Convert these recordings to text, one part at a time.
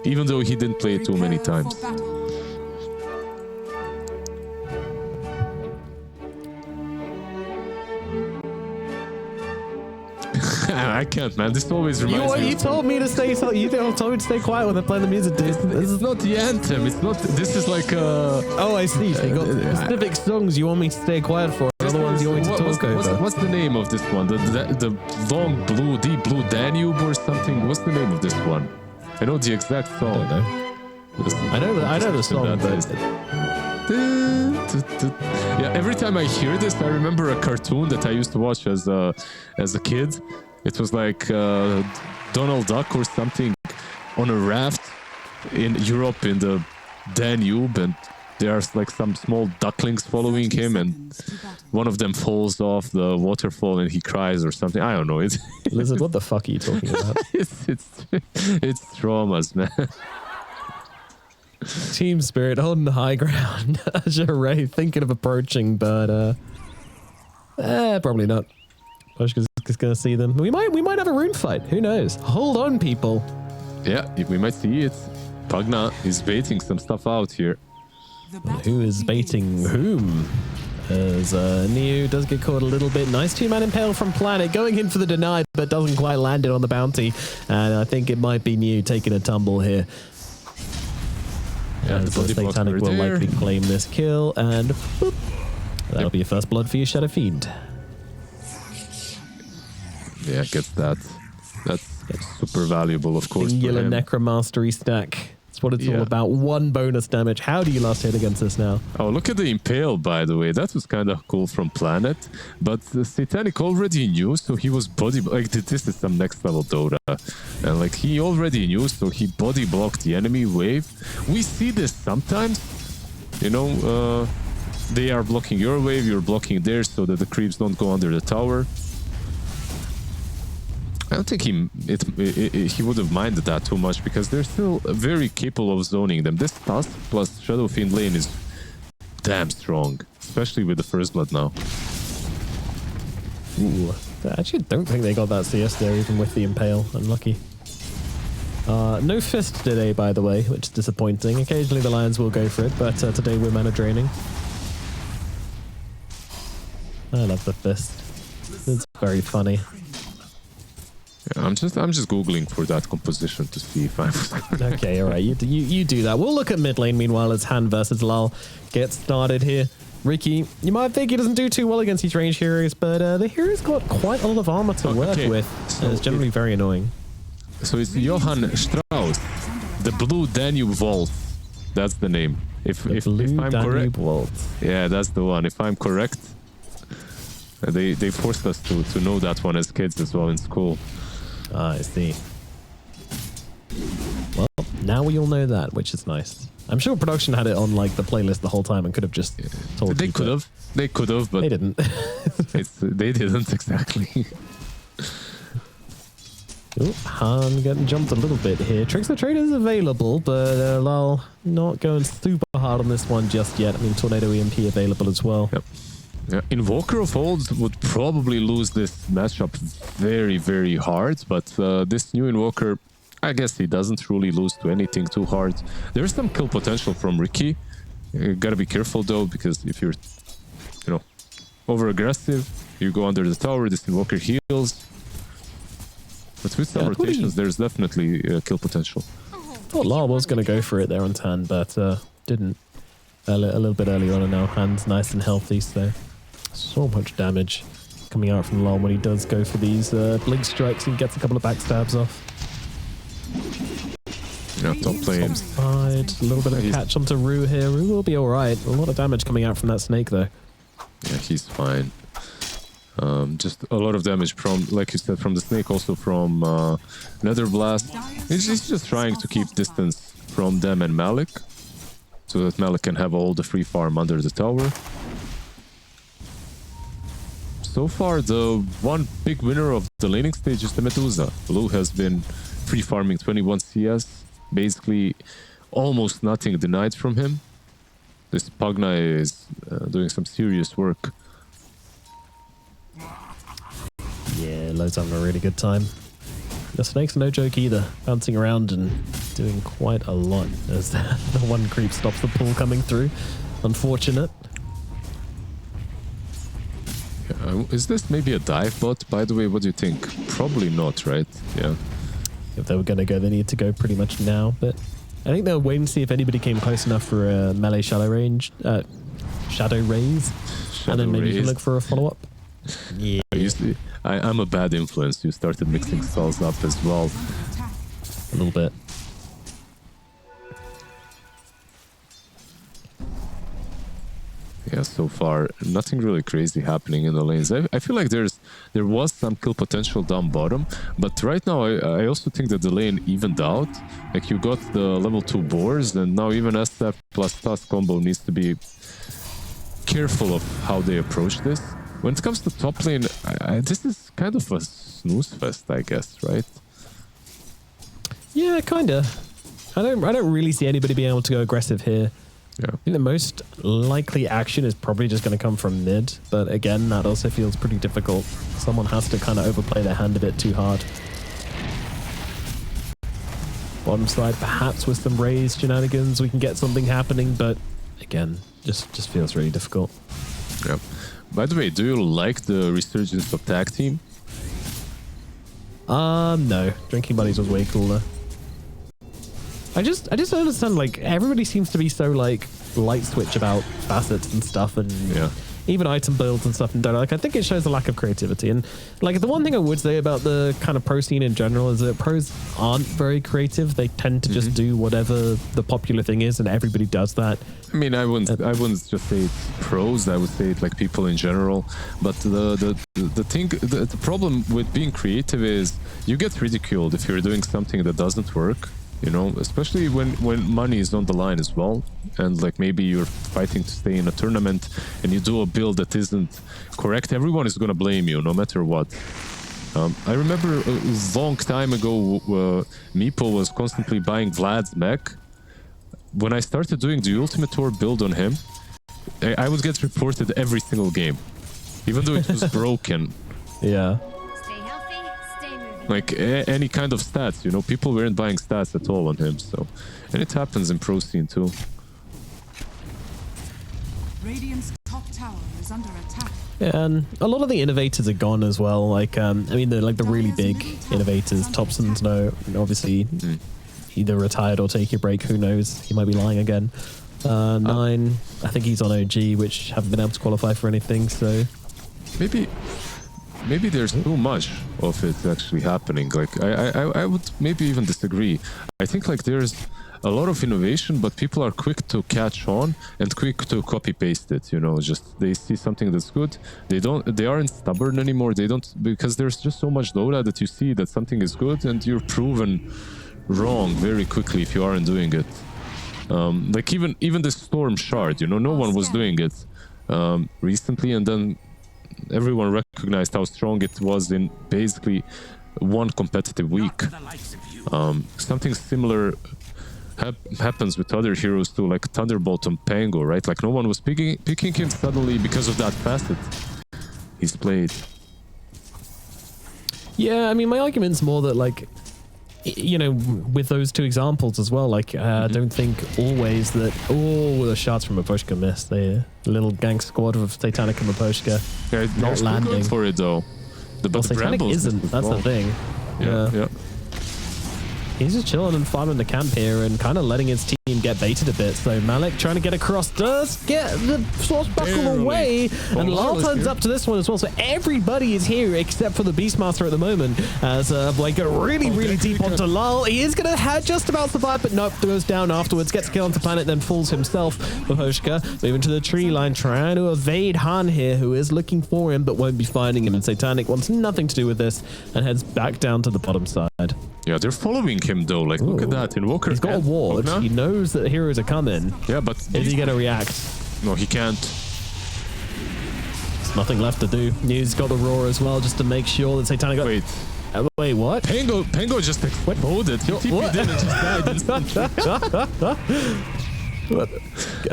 even though he didn't play it too many times. I can't, man. This always reminds me. You told me to stay. You told me to stay quiet when they're playing the music, dude. This is not the anthem. It's not. This is like a. Oh, I see. So you got specific songs you want me to stay quiet for. Other ones you want me to talk over. What's the name of this one? The long blue, deep blue Danube or something. What's the name of this one? I know the exact song. I don't know. I know the song, but. Yeah, every time I hear this, I remember a cartoon that I used to watch as a kid. It was like Donald Duck or something on a raft in Europe in the Danube, and there's like some small ducklings following him, and one of them falls off the waterfall and he cries or something. I don't know. Lizard, what the fuck are you talking about? it's traumas, man. Team Spirit holding the high ground. Azure Ray thinking of approaching, but probably not. Pushka's just gonna see them. We might have a rune fight. Who knows? Hold on, people. Yeah, we might see it. Pugna is baiting some stuff out here. Who is baiting whom? As Neo does get caught a little bit. Nice two-man impale from Planet, going in for the deny, but doesn't quite land it on the bounty. And I think it might be Neo taking a tumble here. Yeah, the Satanic will likely claim this kill, and boop, that'll be your first blood for your Shadow Fiend. Yeah, gets that. That's super valuable, of course. Singular Necromastery stack. That's what it's all about. One bonus damage. How do you last hit against this now? Oh, look at the Impale, by the way. That was kind of cool from Planet. But the Satanic already knew, so he was body... Like, this is some next level Dota. And, like, he already knew, so he body blocked the enemy wave. We see this sometimes. You know, they are blocking your wave, you're blocking theirs so that the creeps don't go under the tower. I don't think he would have minded that too much, because they're still very capable of zoning them. This Tusk plus Shadow Fiend lane is damn strong, especially with the First Blood now. Ooh, I actually don't think they got that CS there, even with the Impale. Unlucky. No Fist today, by the way, which is disappointing. Occasionally the Lions will go for it, but today we're mana draining. I love the Fist. It's very funny. Yeah, I'm just googling for that composition to see if I'm okay. All right, you do that. We'll look at mid lane meanwhile as Han versus Lal gets started here. Ricky, you might think he doesn't do too well against these range heroes, but the hero's got quite a lot of armor to work with, and it's generally very annoying. So it's Johann Strauss, the Blue Danube Vault. That's the name. If I'm correct, yeah, that's the one. If I'm correct, they forced us to know that one as kids as well in school. Ah, I see. Well, now we all know that, which is nice. I'm sure production had it on like the playlist the whole time and could have just told you. They could have, but they didn't. They didn't exactly. Ooh, Han getting jumped a little bit here. Trickster Trader is available, but Lal not going super hard on this one just yet. I mean, Tornado EMP available as well. Yep. Yeah, Invoker of Old would probably lose this matchup very, very hard, but this new Invoker, I guess he doesn't really lose to anything too hard. There's some kill potential from Ricky. You gotta be careful though, because if you're, over aggressive, you go under the tower, this Invoker heals. But with some rotations, there's definitely kill potential. I thought Lal was going to go for it there on Tan, but didn't. A little bit earlier on, and now Han's nice and healthy, so much damage coming out from Lal when he does go for these blink strikes. He gets a couple of backstabs off. Yeah, top lane. Side, a little bit of a catch onto Rue here. Rue will be alright. A lot of damage coming out from that snake though. Yeah, he's fine. Just a lot of damage from, like you said, from the snake, also from Nether Blast. He's just trying to keep distance from them and Malik, so that Malik can have all the free farm under the tower. So far, the one big winner of the laning stage is the Medusa. Blue has been free farming 21 CS, basically almost nothing denied from him. This Pugna is doing some serious work. Yeah, Lowe's having a really good time. The snakes are no joke either, bouncing around and doing quite a lot as the one creep stops the pull coming through. Unfortunate. Is this maybe a dive bot, by the way? What do you think? Probably not, right? Yeah. If they were going to go, they need to go pretty much now, but I think they'll wait and see if anybody came close enough for a melee shadow range, shadow raise, and then maybe you can look for a follow-up. Yeah. I'm a bad influence. You started mixing spells up as well. A little bit. Yeah, so far nothing really crazy happening in the lanes. I feel like there was some kill potential down bottom, but right now I also think that the lane evened out. Like you got the level 2 boars, and now even SF plus TAS combo needs to be careful of how they approach this. When it comes to top lane, this is kind of a snooze fest, I guess, right? Yeah, kinda. I don't really see anybody being able to go aggressive here. Yeah. I think the most likely action is probably just going to come from mid, but again, that also feels pretty difficult. Someone has to kind of overplay their hand a bit too hard. Bottom side, perhaps with some raised shenanigans, we can get something happening, but again, just feels really difficult. Yeah. By the way, do you like the resurgence of tag team? No. Drinking Buddies was way cooler. I just don't understand, like, everybody seems to be so, like, light switch about facets and stuff, and Yeah. even item builds and stuff in Dota. Like, I think it shows a lack of creativity. And, like, the one thing I would say about the kind of pro scene in general is that pros aren't very creative. They tend to just do whatever the popular thing is, and everybody does that. I mean, I wouldn't just say it's pros. I would say it like people in general. But the problem with being creative is you get ridiculed if you're doing something that doesn't work. You know, especially when money is on the line as well, and like maybe you're fighting to stay in a tournament and you do a build that isn't correct, everyone is gonna blame you no matter what. I remember a long time ago, Meepo was constantly buying Vlad's mech. When I started doing the Ultimate Tour build on him, I would get reported every single game, even though it was broken. Yeah. Like any kind of stats, you know, people weren't buying stats at all on him. So, and it happens in pro scene too. Radiant's top tower is under attack. Yeah, and a lot of the innovators are gone as well. Like, I mean, the really big innovators. Thompson's obviously either retired or taking a break. Who knows? He might be lying again. Nine, I think he's on OG, which haven't been able to qualify for anything. So maybe there's too much of it actually happening. Like I would maybe even disagree. I think like there's a lot of innovation, but people are quick to catch on and quick to copy paste it. You know, just they see something that's good. They aren't stubborn anymore. They don't, because there's just so much Dota that you see that something is good and you're proven wrong very quickly if you aren't doing it. Like even the Storm Shard, you know, no one was doing it recently, and then everyone recognized how strong it was in basically one competitive week. Something similar happens with other heroes too, like Thunderbolt and Pango, right? Like no one was picking him suddenly because of that facet he's played. yeah, I mean, my argument's more that, like, you know, with those two examples as well, like, I don't think always that, the shots from Maposhka missed. The little gang squad of Satanic and Maposhka not landing. Going for it though. But Satanic isn't, that's the thing. Yeah. He's just chilling and farming the camp here and kind of letting his team get baited a bit. So Malik trying to get across does get the source buckle away. And Lal turns up to this one as well. So everybody is here except for the Beastmaster at the moment. As Blake got really deep onto Lal. He is going to just about survive, but nope, goes down afterwards. Gets a kill onto planet, then falls himself. Maposhka moving to the tree line, trying to evade Han here, who is looking for him, but won't be finding him. And Satanic wants nothing to do with this and heads back down to the bottom side. Yeah, they're following him though. Like, look at that. Invoker. He's got a ward. He knows that heroes are coming. Yeah, but is he going to react? No, he can't. There's nothing left to do. He's got the roar as well, just to make sure that Satanic got... Wait, what? Pango just exploded. He TP'd in and just died instantly. What?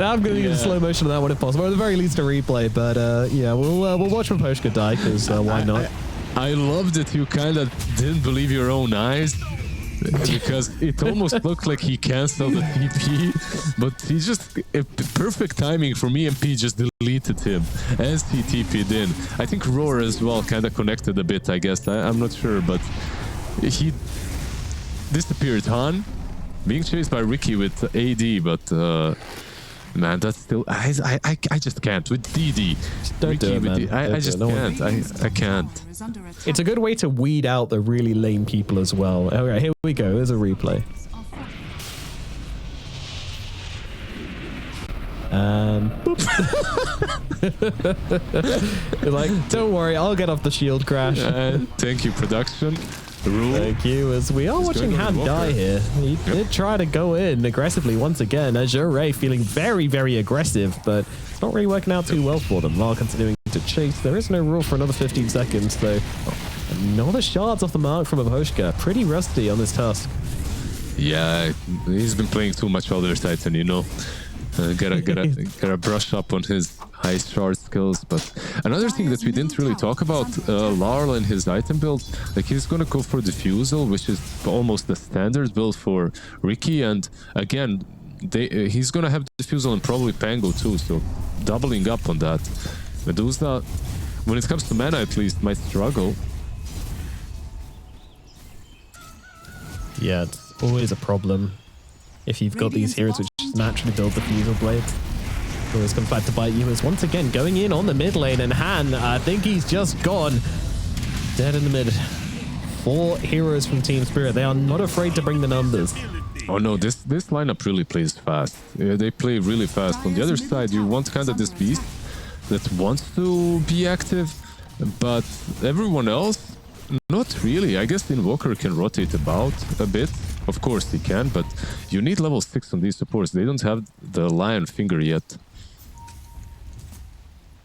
I'm going to use slow motion on that one if possible, or at the very least a replay. But yeah, we'll watch Maposhka die, because why not? I love that you kind of didn't believe your own eyes. Because it almost looked like he canceled the TP, but he just perfect timing for me. MP just deleted him as he TP'd in. I think Roar as well kind of connected a bit. I guess I'm not sure, but he disappeared. Han being chased by Ricky with AD, but man, that's still I just can't with DD. Don't Ricky do it, man. I just can't. I can't. It's a good way to weed out the really lame people as well. All right, here we go. There's a replay. And boop. You're like, don't worry, I'll get off the shield crash. Thank you, production. Rule. Thank you. As we are watching Han die here, he did try to go in aggressively once again. Azure feeling very, very aggressive, but it's not really working out too well for them. While continuing to chase, there is no rule for another 15 seconds, though. Another shards off the mark from Avoshka. Pretty rusty on this task. Yeah, he's been playing too much Elder Titan, you know. Gotta brush up on his high shard skills. But another thing that we didn't really talk about, Larl and his item build, like he's gonna go for Diffusal, which is almost the standard build for Ricky, and again, he's gonna have Diffusal and probably Pango too, so doubling up on that. Medusa, when it comes to mana at least, might struggle. Yeah, it's always a problem if you've got these heroes which naturally build the Fusel Blades. It always comes back to bite you. As once again going in on the mid lane, and Han, I think he's just gone. Dead in the mid. 4 heroes from Team Spirit. They are not afraid to bring the numbers. Oh no, this lineup really plays fast. Yeah, they play really fast. On the other side, you want kind of this beast that wants to be active, but everyone else, not really. I guess Invoker can rotate about a bit. Of course he can, but you need level 6 on these supports. They don't have the lion finger yet.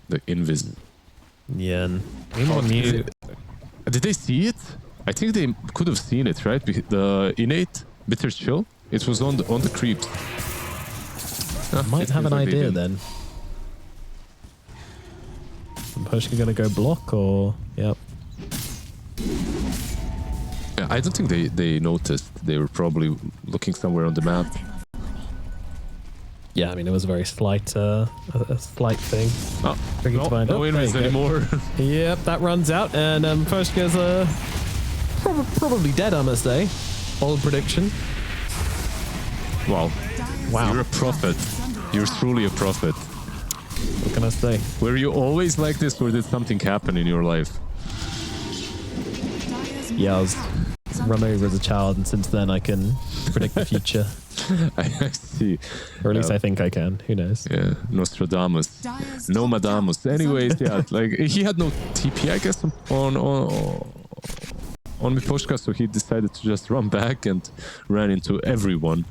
The invis. Yeah, and anyone new. Did they see it? I think they could have seen it, right? The innate bitter chill. It was on the creeps. Might have an idea then. Is Pushka gonna go block or yep? Yeah, I don't think they noticed. They were probably looking somewhere on the map. Yeah, I mean it was a very slight, a slight thing. Oh, no invis anymore. Yep, that runs out, and Pushka's probably dead, I must say. Bold prediction. Wow. You're a prophet. You're truly a prophet. What can I say? Were you always like this, or did something happen in your life? Yeah, I was run over as a child, and since then I can predict the future. I see. Or at least I think I can. Who knows? Yeah, Nostradamus. Nomadamus. Anyways, yeah, like he had no TP, I guess, on Miposhka, so he decided to just run back and ran into everyone.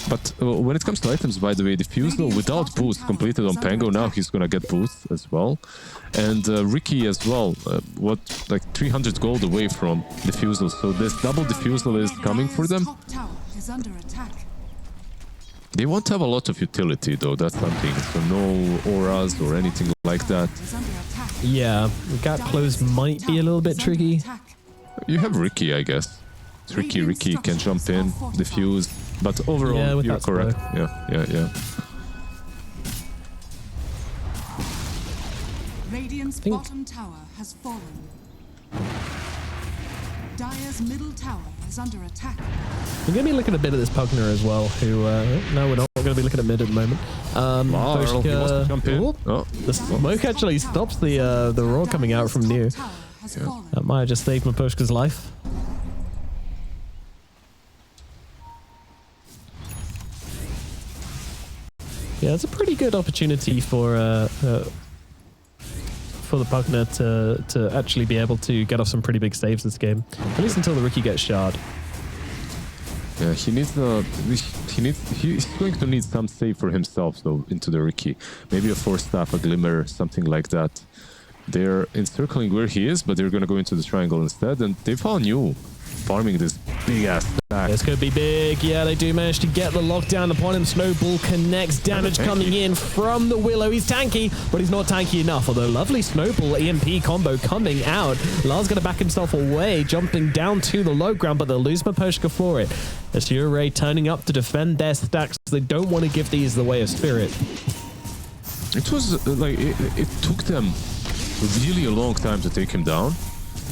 But when it comes to items, by the way, Diffusal without boost completed on Pango, now he's gonna get boosts as well. And Ricky as well, like 300 gold away from Diffusal, so this double Diffusal is coming for them. They won't have a lot of utility though, that's something, so no auras or anything like that. Yeah, gap close might be a little bit tricky. You have Ricky, I guess. Ricky can jump in, diffuse, but overall you're correct. Yeah. Radiant's bottom tower has fallen. Dire's middle tower is under attack. We're going to be looking a bit at this Pugner as well, who, no, we're not going to be looking at mid at the moment. Marl, he wants to jump in. The smoke actually stops the roar coming out from near. That might have just saved Miposhka's life. Yeah, it's a pretty good opportunity for the Pugner to actually be able to get off some pretty big saves this game, at least until the Ricky gets shard. Yeah, he's going to need some save for himself though into the Ricky. Maybe a Force Staff, a Glimmer, something like that. They're encircling where he is, but they're going to go into the triangle instead. And they found you farming this big-ass stack. This could be big. Yeah, they do manage to get the lockdown upon him. Snowball connects. Damage coming in from the Willow. He's tanky, but he's not tanky enough. Although lovely Snowball EMP combo coming out. Lars going to back himself away, jumping down to the low ground, but they'll lose Maposhka for it. Azure turning up to defend their stacks. They don't want to give these the way of spirit. It was like, it took them really a long time to take him down.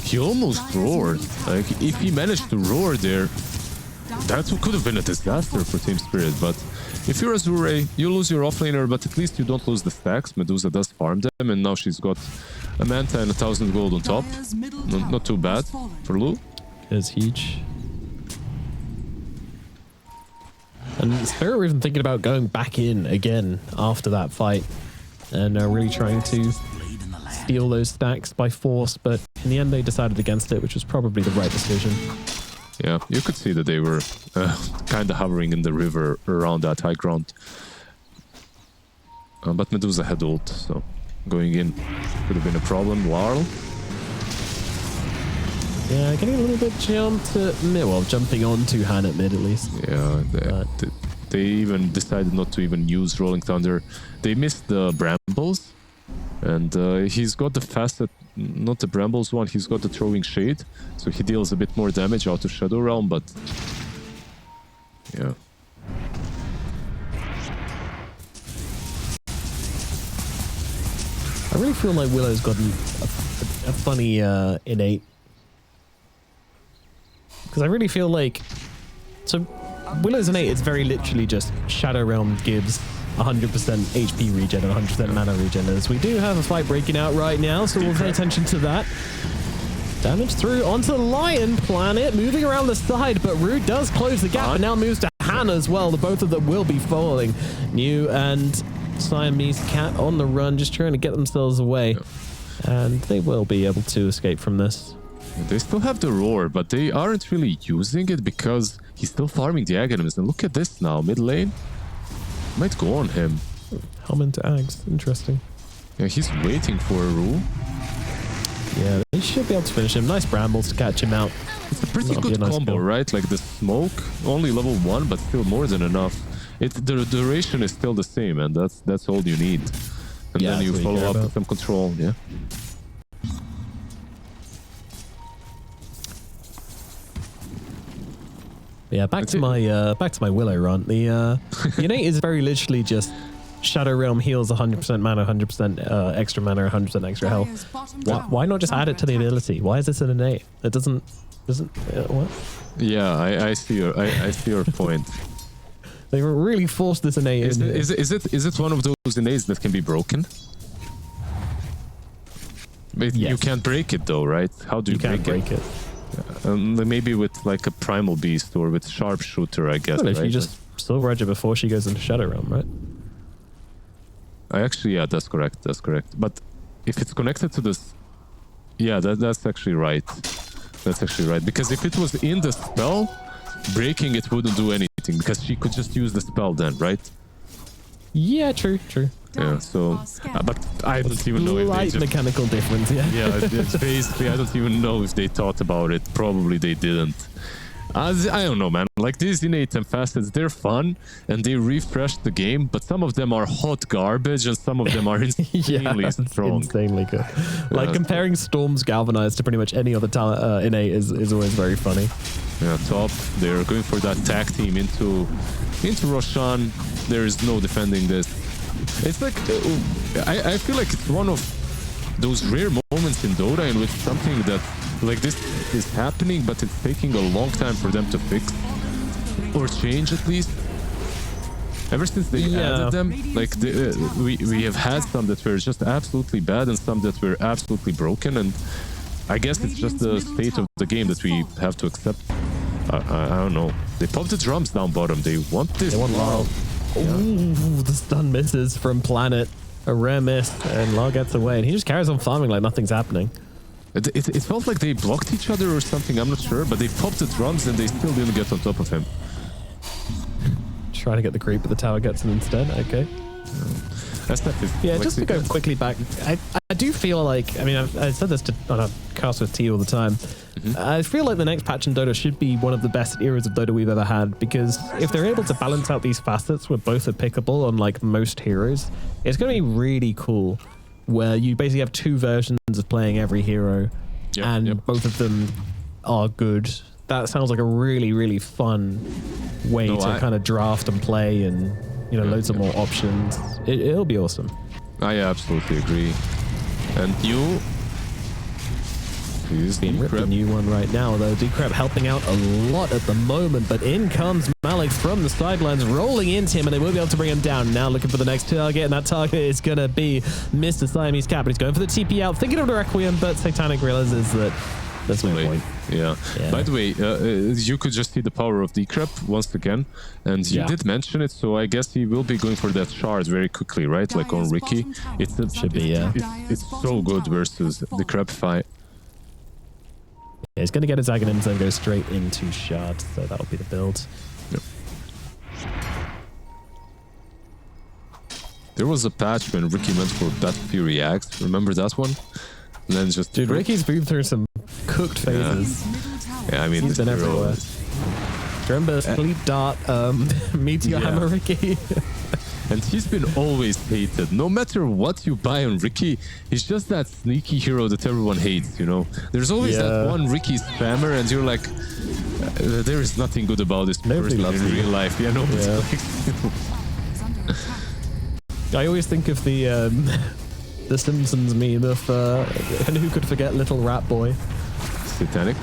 He almost roared. Like, if he managed to roar there, that could have been a disaster for Team Spirit. But if you're Azure, you lose your offlaner, but at least you don't lose the stacks. Medusa does farm them, and now she's got a Manta and 1,000 gold on top. Not too bad for Lu. It's huge. And Spirit were even thinking about going back in again after that fight. And really trying to steal those stacks by force, but in the end they decided against it, which was probably the right decision. Yeah, you could see that they were kind of hovering in the river around that high ground. But Medusa had ult, so going in could have been a problem. Warl. Yeah, getting a little bit jumped at mid, well, jumping onto Han at mid at least. Yeah, they even decided not to even use Rolling Thunder. They missed the Brambles. And he's got the facet, not the Brambles one, he's got the Throwing Shade. So he deals a bit more damage out of Shadow Realm, but... yeah. I really feel like Willow's gotten a funny innate. Because I really feel like... So, Willow's innate is very literally just Shadow Realm gives 100% HP regen and 100% mana regen, as we do have a fight breaking out right now, so we'll pay attention to that. Damage through onto the Lion Planet, moving around the side, but Rude does close the gap and now moves to Hannah as well. The both of them will be falling. New and Siamese Cat on the run, just trying to get themselves away. And they will be able to escape from this. They still have the Roar, but they aren't really using it because he's still farming the Aghanims. And look at this now, mid lane. Might go on him. Helm into Ags, interesting. Yeah, he's waiting for a rule. Yeah, they should be able to finish him. Nice Brambles to catch him out. It's a pretty good nice combo, right? Like the smoke, only level 1, but still more than enough. The duration is still the same, and that's all you need. And then you follow up with some control, yeah. Yeah, back to my Willow run. The innate is very literally just Shadow Realm heals 100% mana, 100% extra mana, 100% extra health. Why not just add it to the ability? Why is this an innate? It doesn't what? Yeah, I see your point. They really forced this innate. Is it one of those innates that can be broken? But yes. You can't break it though, right? How do you break it? Maybe with like a Primal Beast or with Sharpshooter, I guess. Well, if right? you just Soul Roger before she goes into Shadow Realm, right? Yeah, that's correct. That's correct. But if it's connected to this, yeah, that's actually right. That's actually right. Because if it was in the spell, breaking it wouldn't do anything because she could just use the spell then, right? Yeah, true. Yeah, so, but I don't even know if they just, mechanical difference, yeah. Yeah, it's basically, I don't even know if they thought about it. Probably they didn't. I don't know, man. Like, these innates and facets, they're fun, and they refresh the game, but some of them are hot garbage, and some of them are insanely strong. Insanely good. Like, comparing Storm's Galvanized to pretty much any other talent, innate is always very funny. Yeah, top. They're going for that tag team into Roshan. There is no defending this. It's like, I feel like it's one of those rare moments in Dota in which something that like this is happening, but it's taking a long time for them to fix or change at least. Ever since they added them, like we have had some that were just absolutely bad and some that were absolutely broken, and I guess it's just the state of the game that we have to accept. I don't know. They popped the drums down bottom. They want this. They want Laurel. Ooh, the stun misses from Planet. A rare miss, and Law gets away, and he just carries on farming like nothing's happening. It felt like they blocked each other or something, I'm not sure, but they popped the drums and they still didn't get on top of him. Trying to get the creep, but the tower gets him instead. Okay. SF is Yeah, like just to go quickly back, I do feel like, I mean, I said this on a cast with T all the time. I feel like the next patch in Dota should be one of the best eras of Dota we've ever had, because if they're able to balance out these facets where both are pickable on like most heroes, it's going to be really cool, where you basically have two versions of playing every hero, and both of them are good. That sounds like a really, really fun way to kind of draft and play, and you know, loads of more options. It'll be awesome. I absolutely agree. And you use Being ripped a new one right now, though. Decrep helping out a lot at the moment, but in comes Malik from the sidelines, rolling into him, and they will be able to bring him down. Now looking for the next target, and that target is going to be Mr. Siamese Cat, but he's going for the TP out, thinking of the Requiem, but Satanic realizes that there's no point. Yeah. By the way, you could just see the power of Decrep once again, and you did mention it, so I guess he will be going for that shard very quickly, right? Like on Ricky. It should be, It's so good versus the Crep fight. Yeah, he's going to get his Aghanims and go straight into shard, so that'll be the build. Yep. There was a patch when Ricky went for Bat Fury Axe. Remember that one? And then just dude, Ricky's been through some cooked phases. Yeah, I mean, he's been everywhere. Remember Sleep Dart, Meteor Hammer Ricky. And he's been always hated. No matter what you buy on Ricky, he's just that sneaky hero that everyone hates, you know? There's always that one Ricky spammer, and you're like, there is nothing good about this person in real life. Yeah, nobody likes him. I always think of the Simpsons meme of, and who could forget Little Rat Boy? Satanic.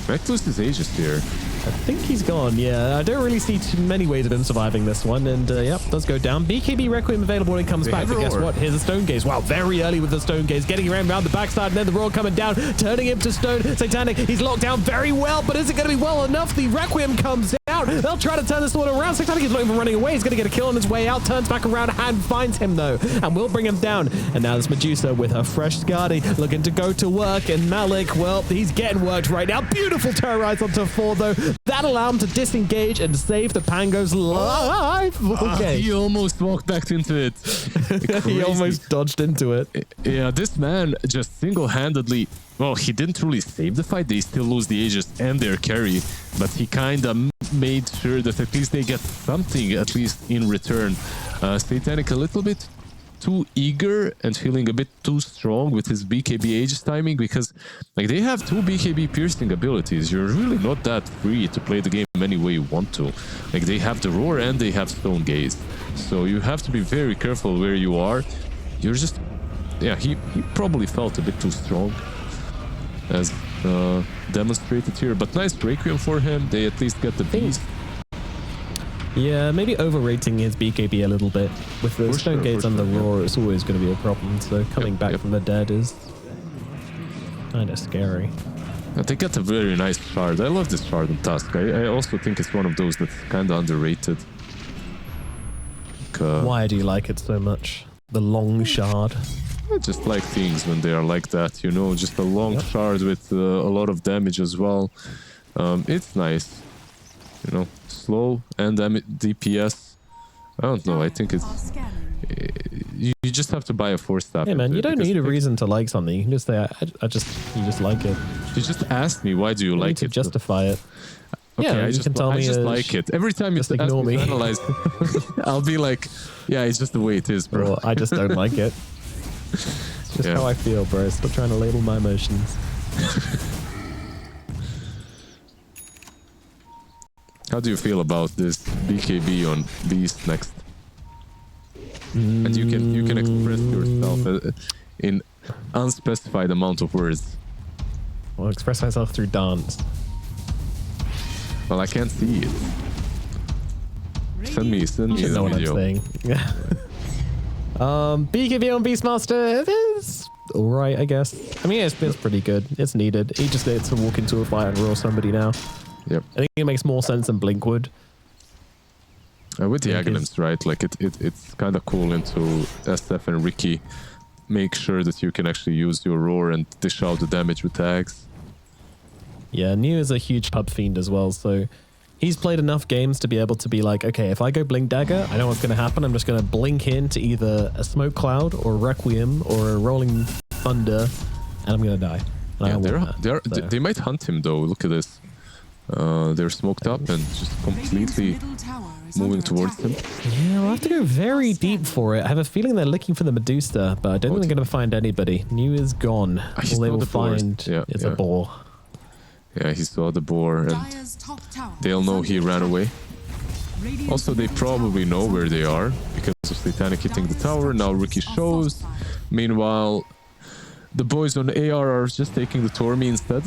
Reckless is Aegis here. I think he's gone, yeah. I don't really see too many ways of him surviving this one, and yep, does go down. BKB Requiem available when he comes back, but guess what? Here's a Stone Gaze. Wow, very early with the Stone Gaze, getting around the backside, and then the Roar coming down, turning him to Stone. Satanic, he's locked down very well, but is it going to be well enough? The Requiem comes out. They'll try to turn this one around. Satanic is not even running away. He's going to get a kill on his way out, turns back around, Hand finds him though, and will bring him down. And now there's Medusa with her fresh Skadi looking to go to work, and Malik, well, he's getting worked right now. Beautiful terrorize onto 4 though. That'll allow him to disengage and save the Pango's life. Okay. He almost walked back into it. He almost dodged into it. Yeah, this man just single-handedly, well, he didn't really save the fight. They still lose the Aegis and their carry, but he kind of made sure that at least they get something, at least in return. Satanic a little bit too eager and feeling a bit too strong with his BKB Aegis timing, because like they have 2 BKB piercing abilities. You're really not that free to play the game any way you want to. Like they have the Roar and they have Stone Gaze, so you have to be very careful where you are. You're just, yeah, he probably felt a bit too strong, as demonstrated here, but nice Requiem for him. They at least get the beast. Yeah, maybe overrating his BKB a little bit. With the Stone Gaze and the Roar, it's always going to be a problem, so coming back from the dead is kind of scary. They get a very nice shard. I love this shard in Tusk. I also think it's one of those that's kind of underrated. Why do you like it so much? The long shard? I just like things when they are like that, you know, just a long shard with a lot of damage as well. It's nice, you know, slow and DPS. I don't know, I think it's... You just have to buy a 4-step. Yeah, man, you don't need a reason to like something. You can just say, you just like it. You just asked me, why do you like it? To justify it. Okay, yeah, I just like it. Every time you ignore me, analyze, I'll be like, yeah, it's just the way it is, bro. Well, I just don't like it. It's just how I feel, bro. Stop trying to label my emotions. How do you feel about this BKB on Beast next? And you can express yourself in unspecified amount of words. I'll express myself through dance. Well, I can't see it. Send me the know what video. I'm saying. BKB on Beastmaster is alright, I guess. I mean, it's pretty good. It's needed. He just needs to walk into a fight and roll somebody now. Yep. I think it makes more sense than Blink would. With the Aghanims, right? Like it's kind of cool into SF and Ricky. Make sure that you can actually use your Roar and dish out the damage with tags. Yeah, New is a huge pub fiend as well, so He's played enough games to be able to be like, okay, if I go Blink Dagger, I know what's going to happen. I'm just going to blink into either a Smoke Cloud or a Requiem or a Rolling Thunder, and I'm going to die. And they might hunt him though. Look at this. They're smoked up and just completely moving towards him. Yeah, we'll have to go very deep for it. I have a feeling they're looking for the Medusa, but I don't think they're going to find anybody. New is gone. All they will find is a boar. Yeah, he saw the boar and they'll know he ran away. Also, they probably know where they are because of Satanic hitting the tower. Now Ricky shows. Meanwhile, the boys on AR are just taking the Tormi instead.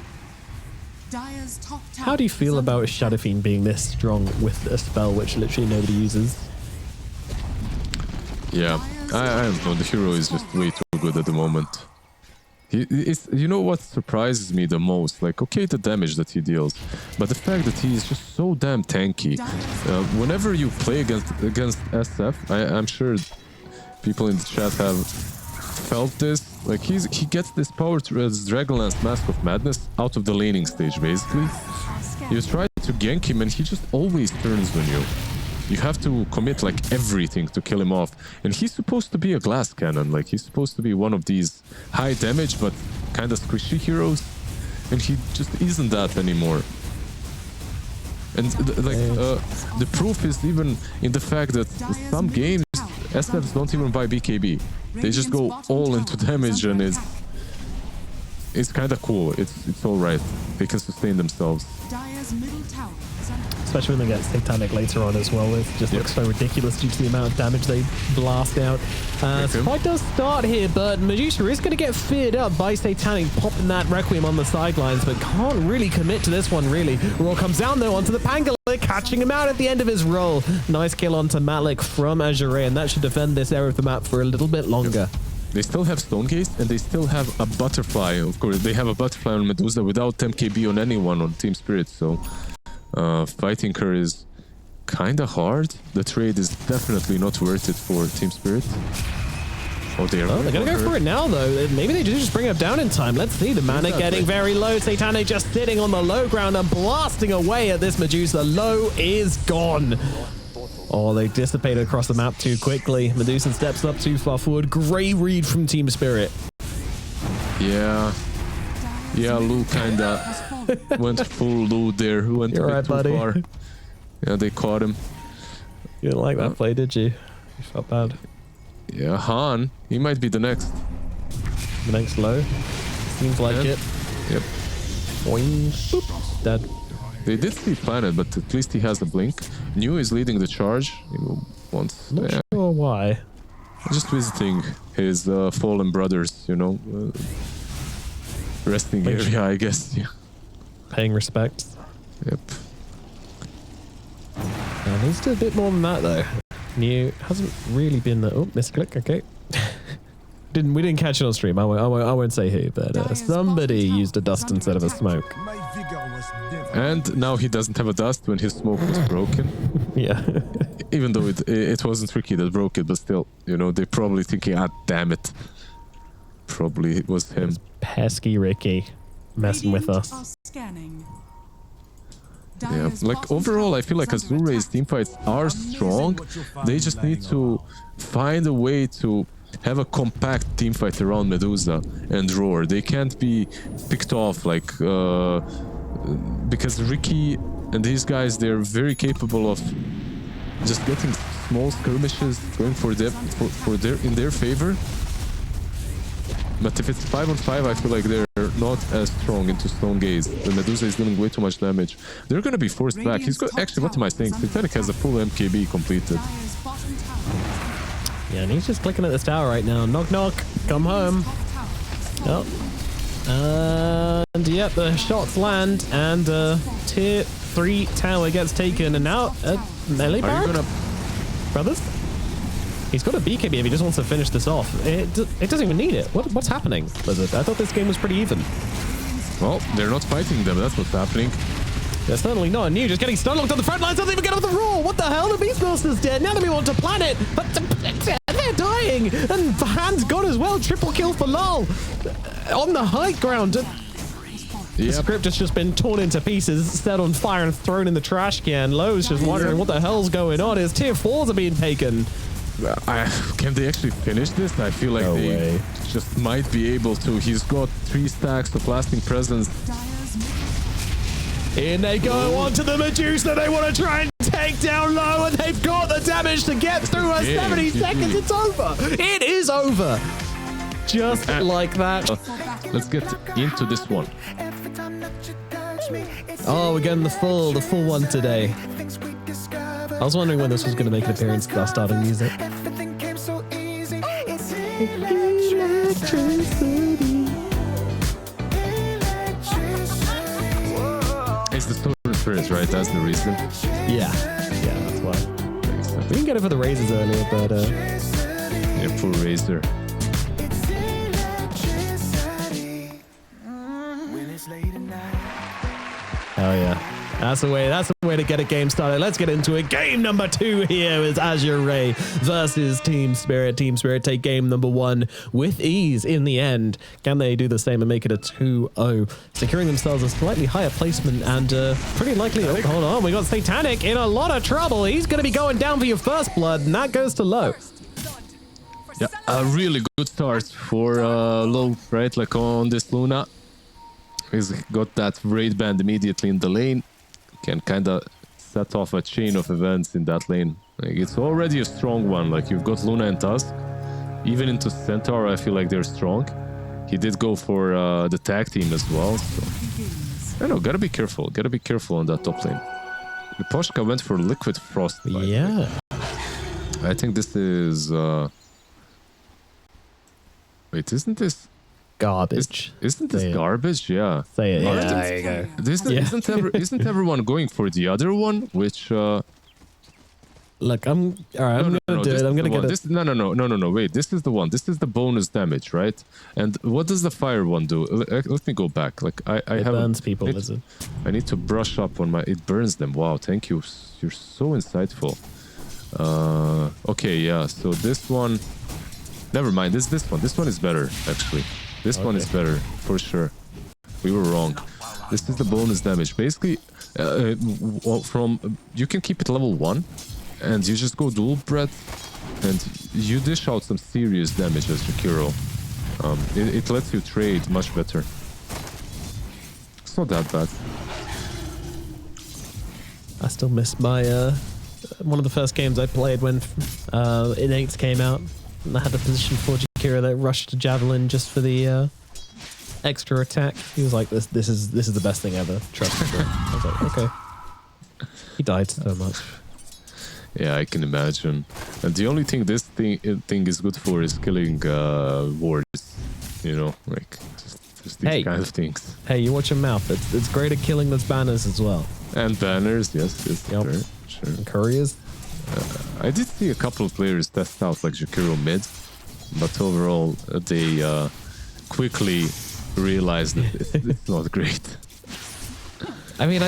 How do you feel about Shadow Fiend being this strong with a spell which literally nobody uses? Yeah, I don't know. The hero is just way too good at the moment. You know what surprises me the most? Like, okay, the damage that he deals, but the fact that he is just so damn tanky. Whenever you play against SF, I'm sure people in the chat have felt this. Like, he gets this power as Dragonlance Mask of Madness out of the laning stage, basically. You try to gank him and he just always turns on you. You have to commit like everything to kill him off. And he's supposed to be a glass cannon. Like, he's supposed to be one of these high damage but kind of squishy heroes. And he just isn't that anymore. And the proof is even in the fact that some games SFs don't even buy BKB. They just go all into damage, and it's kind of cool. It's all right. They can sustain themselves. Especially when they get Satanic later on as well. It just looks so ridiculous due to the amount of damage they blast out. Fight does start here, but Medusa is going to get feared up by Satanic, popping that Requiem on the sidelines, but can't really commit to this one, really. Roar comes down, though, onto the Pangolier, catching him out at the end of his roll. Nice kill onto Malik from Azure, and that should defend this area of the map for a little bit longer. They still have Stonegaze, and they still have a Butterfly. Of course, they have a Butterfly on Medusa without MKB on anyone on Team Spirit, so fighting her is kind of hard. The trade is definitely not worth it for Team Spirit. Oh, they're going to go for it now, though. Maybe they do just bring it down in time. Let's see. The mana getting very low. Satanic just sitting on the low ground and blasting away at this Medusa. Low is gone. Oh, they dissipated across the map too quickly. Medusa steps up too far forward. Great read from Team Spirit. Yeah, Lou kind of went full Lou there. Who went a bit too far. Yeah, they caught him. You didn't like that play, did you? You felt bad. Yeah, Han, he might be the next. The next low? Seems like it. Yep. Boing. Boop. Dead. They did see Planet, but at least he has a blink. New is leading the charge. He wants... Not sure why. Just visiting his fallen brothers, you know. Resting area, I guess. Yeah. Paying respects. Yep. Needs to do a bit more than that, though. New hasn't really been the... Oh, misclick. Okay. We didn't catch it on stream. I won't say who, but somebody used a dust instead of a smoke. And now he doesn't have a dust when his smoke was broken. Yeah. Even though it wasn't Ricky that broke it, but still, you know, they're probably thinking, ah, damn it. Probably it was him. Pesky Ricky messing with us. Yeah, like overall, I feel like Azure's teamfights are strong. They just need to find a way to have a compact teamfight around Medusa and Roar. They can't be picked off like because Ricky and these guys, they're very capable of just getting small skirmishes going for in their favor. But if it's 5-on-5, I feel like they're not as strong into Stone Gaze. The Medusa is dealing way too much damage. They're gonna be forced back. He's got, actually, what am I saying? Satanic has a full MKB completed. Yeah, and he's just clicking at this tower right now. Knock, knock. Come home. Oh. And yep, the shots land, and tier 3 tower gets taken, and now melee barrack? Brothers? He's got a BKB if he just wants to finish this off. It doesn't even need it. What's happening, Blizzard? I thought this game was pretty even. Well, they're not fighting them. That's what's happening. They're certainly not. New just getting stun locked on the front lines. Doesn't even get off the Roar. What the hell? The Beastmaster's dead. Now that we want to Planet. But they're dying. And Hand's gone as well. Triple kill for LOL. On the high ground. The Yep. script has just been torn into pieces, set on fire and thrown in the trash can. Lowe's just wondering what the hell's going on. His tier 4s are being taken. Can they actually finish this? I feel like No they way. just might be able to. He's got 3 stacks of lasting presence. Dire's middle In they go onto the Medusa. They want to try and take down Low, and they've got the damage to get through her. Yeah, 70 GG. seconds. It's over. It is over. Just like that. Let's get into this one. Oh, we're getting the full one today. I was wondering when this was going to make an appearance because I started music. It's the Storm Experience, right? That's the reason. Yeah, that's why. We didn't get it for the raises earlier, but Yeah, full Razor. oh yeah. That's the way to get a game started. Let's get into it. Game number 2 here is Azure Ray versus Team Spirit. Team Spirit take game number 1 with ease in the end. Can they do the same and make it a 2-0? Securing themselves a slightly higher placement and pretty likely... Oh, hold on. We got Satanic in a lot of trouble. He's going to be going down for your first blood, and that goes to Low. Yeah, a really good start for Low, right? Like on this Luna. He's got that raid band immediately in the lane. Can kind of set off a chain of events in that lane. Like, it's already a strong one. Like, you've got Luna and Tusk. Even into Centaur, I feel like they're strong. He did go for the tag team as well. So, I don't know, gotta be careful. Gotta be careful on that top lane. Poshka went for Liquid Frost. Yeah. I think this is... Wait, isn't this... Garbage. Isn't this Say it. garbage? Yeah. Say it. Yeah, Yeah, there you go. Isn't everyone going for the other one? Which Look, I'm gonna do it. I'm gonna get it. No. Wait, this is the one. This is the bonus damage, right? And what does the fire one do? Let me go back. Like I It have burns people, Lizard. I need to brush up on my. It burns them. Wow, thank you. You're so insightful. Okay, yeah. So this one. Never mind. This one. This one is better actually. This one is better for sure. We were wrong. This is the bonus damage. Basically, you can keep it level 1, and you just go dual breath, and you dish out some serious damage as Jakiro. It lets you trade much better. It's not that bad. I still miss my one of the first games I played when Innates came out. And I had the position for Jakiro that rushed to Javelin just for the extra attack. He was like, "This is the best thing ever. Trust me." I was like, "Okay." He died so much. Yeah, I can imagine. And the only thing this thing is good for is killing wards. You know, like just these kind of things. Hey, you watch your mouth. It's great at killing those banners as well. And banners, yes, Yep. sure. And couriers. I did see a couple of players test out like Jakiro mid, but overall they quickly realized that it's not great. I mean,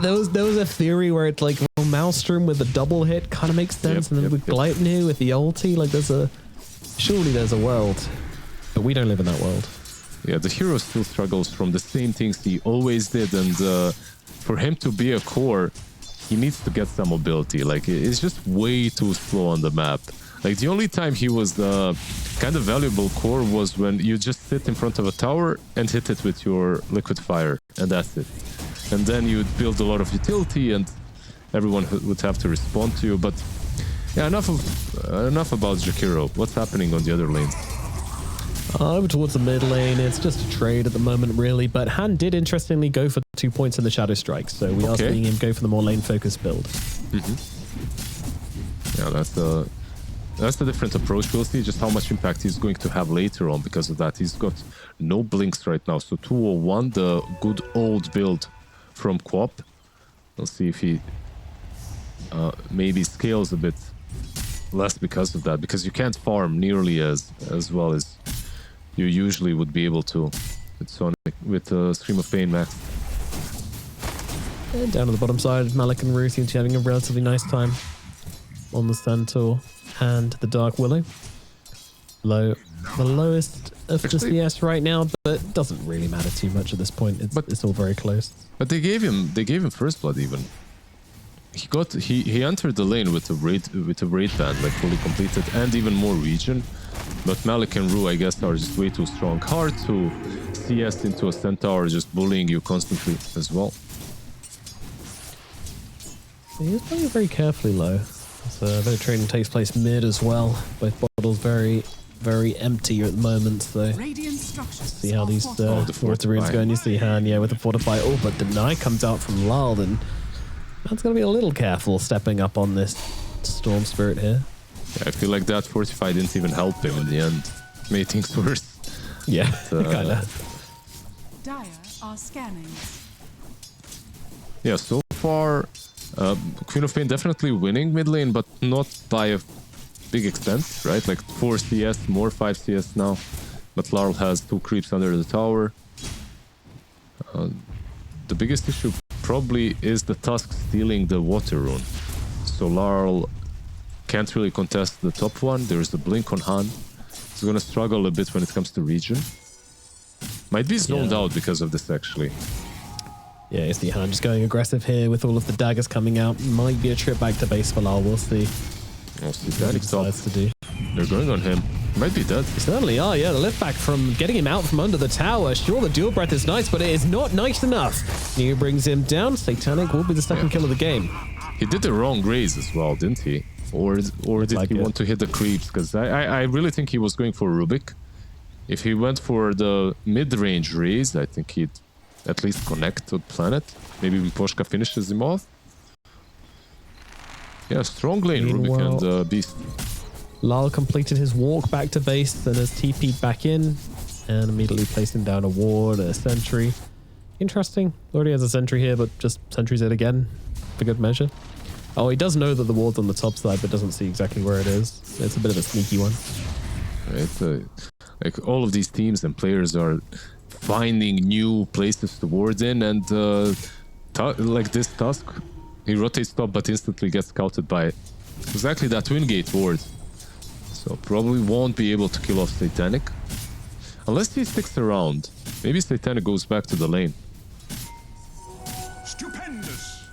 there was a theory where it's like, well, Maelstrom with a double hit kind of makes sense, and then with Gleipnir with the ulti, like surely there's a world, but we don't live in that world. Yeah, the hero still struggles from the same things he always did, and for him to be a core, he needs to get some mobility. Like, it's just way too slow on the map. Like, the only time he was kind of valuable core was when you just sit in front of a tower and hit it with your liquid fire, and that's it. And then you'd build a lot of utility, and everyone would have to respond to you. But yeah, enough about Jakiro. What's happening on the other lanes? Over towards the mid lane, it's just a trade at the moment, really. But Han did interestingly go for 2 points in the Shadow Strike, so we are seeing him go for the more lane-focused build. Yeah, that's the different approach. We'll see just how much impact he's going to have later on because of that. He's got no blinks right now, so 201, the good old build from Quap. We'll see if he maybe scales a bit less because of that, because you can't farm nearly as well as you usually would be able to with Sonic, with Scream of Pain Max. And down to the bottom side, Malik and Rue seem to be having a relatively nice time on the Centaur and the Dark Willow. The lowest of the CS right now, but it doesn't really matter too much at this point. It's all very close. But they gave him first blood even. He entered the lane with a raid band, like fully completed, and even more region. But Malik and Rue, I guess, are just way too strong. Hard to CS into a centaur, just bullying you constantly as well. He's playing very carefully low. So a bit of trading takes place mid as well. Both bottles very, very empty at the moment. So see how these water runes go. And you see Han, yeah, with the fortify. Oh, but Deny comes out from Lal, then that's going to be a little careful stepping up on this Storm Spirit here. Yeah, I feel like that fortify didn't even help him in the end. Made things worse. Yeah, kind of. Dire are scanning. Yeah, so far, Queen of Pain definitely winning mid lane, but not by a big extent, right? Like 4 CS, more 5 CS now. But Larl has 2 creeps under the tower. The biggest issue probably is the Tusk stealing the water rune. So Larl can't really contest the top one. There's the blink on Han. He's gonna struggle a bit when it comes to region. Might be zoned out because of this actually. Yeah, you see Han just going aggressive here with all of the daggers coming out. Might be a trip back to base for Lal. We'll see. We'll see what he decides to do. They're going on him. Might be dead. They certainly are, yeah. The lift back from getting him out from under the tower. Sure, the dual breath is nice, but it is not nice enough. New brings him down. Satanic will be the second kill of the game. He did the wrong raise as well, didn't he? Or did he want to hit the creeps? Because I really think he was going for Rubik. If he went for the mid-range raise, I think he'd at least connect to Planet. Maybe Miposhka finishes him off. Yeah, strong lane, Rubik and Beast. Lal completed his walk back to base and has TP'd back in and immediately placing down a ward, a sentry. Interesting. Already has a sentry here, but just sentries it again for good measure. Oh, he does know that the ward's on the top side, but doesn't see exactly where it is. It's a bit of a sneaky one. Right, like all of these teams and players are finding new places to ward in, and like this Tusk, he rotates top but instantly gets scouted by exactly that Wingate ward. So probably won't be able to kill off Satanic. Unless he sticks around. Maybe Satanic goes back to the lane. Stupendous.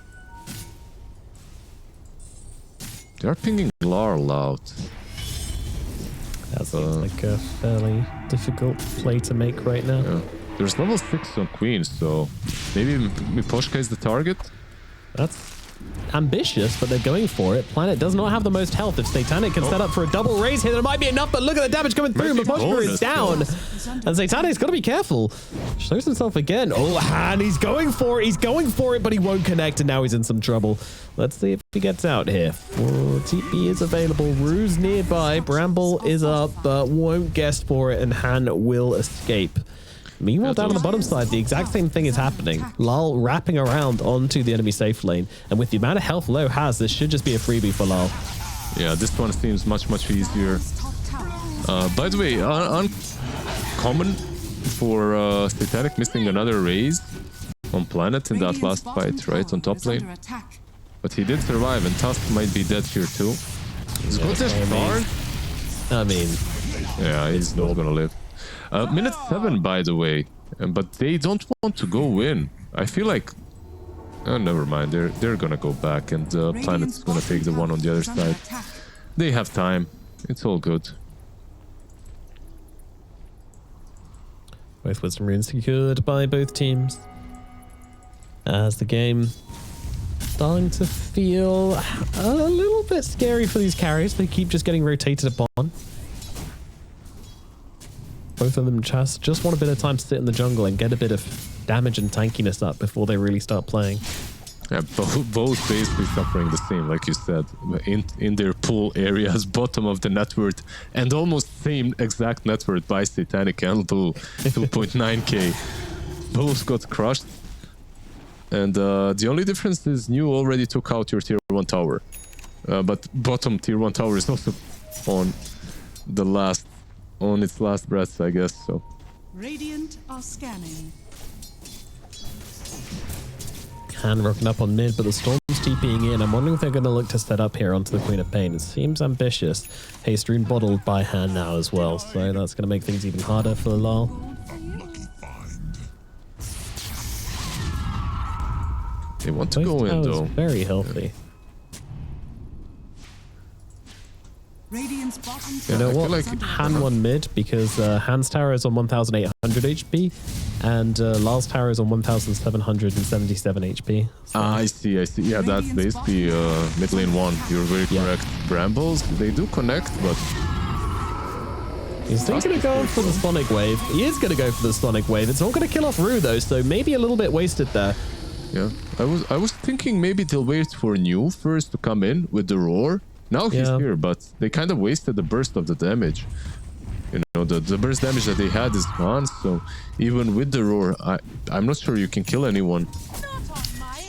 They're pinging Larl out. That seems like a fairly difficult play to make right now. Yeah. There's level 6 on Queen, so maybe Miposhka is the target? That's ambitious, but they're going for it. Planet does not have the most health. If Satanic can set up for a double raise here, there might be enough, but look at the damage coming through. Miposhka is down. And Satanic's got to be careful. Shows himself again. Oh, and he's going for it. He's going for it, but he won't connect, and now he's in some trouble. Let's see if he gets out here. TP is available. Rue's nearby. Bramble is up, but won't guess for it, and Han will escape. Meanwhile, down on the bottom side, the exact same thing is happening. Lal wrapping around onto the enemy safe lane. And with the amount of health Low has, this should just be a freebie for Lal. Yeah, this one seems much easier. By the way, uncommon for Satanic missing another raise on Planet in that last fight, right? On top lane. But he did survive, and Tusk might be dead here too. He's got this card. I mean, yeah, he's not gonna live. Minute 7, by the way, but they don't want to go in. I feel like, oh, never mind. They're gonna go back, and Planet's gonna take the one on the other side. They have time. It's all good. Both Wisdom Runes secured by both teams. As the game starting to feel a little bit scary for these carries. They keep just getting rotated upon. Both of them just want a bit of time to sit in the jungle and get a bit of damage and tankiness up before they really start playing. Yeah, both basically suffering the same, like you said, in their pool areas, bottom of the net worth, and almost same exact net worth by Satanic and Blue, 2.9k. Both got crushed. And the only difference is New already took out your tier 1 tower. But bottom tier 1 tower is also on its last breaths, I guess. So Radiant are scanning. Han rocking up on mid, but the Storm TPing in. I'm wondering if they're going to look to set up here onto the Queen of Pain. It seems ambitious. Haste Rune bottled by hand now as well, so that's going to make things even harder for Lal. They want to go in though. Very healthy. Radiant's bottom You know what? like Han won mid because Han's tower is on 1,800 HP and Lal's tower is on 1,777 HP. So. I see. Yeah, that's basically mid lane one. You're very correct. Brambles, they do connect, but... He's still going to go for the Sonic Wave. He is going to go for the Sonic Wave. It's not going to kill off Rue though, so maybe a little bit wasted there. Yeah, I was thinking maybe they'll wait for New first to come in with the roar. Now he's here, but they kind of wasted the burst of the damage. You know, the burst damage that they had is gone, so even with the roar, I'm not sure you can kill anyone.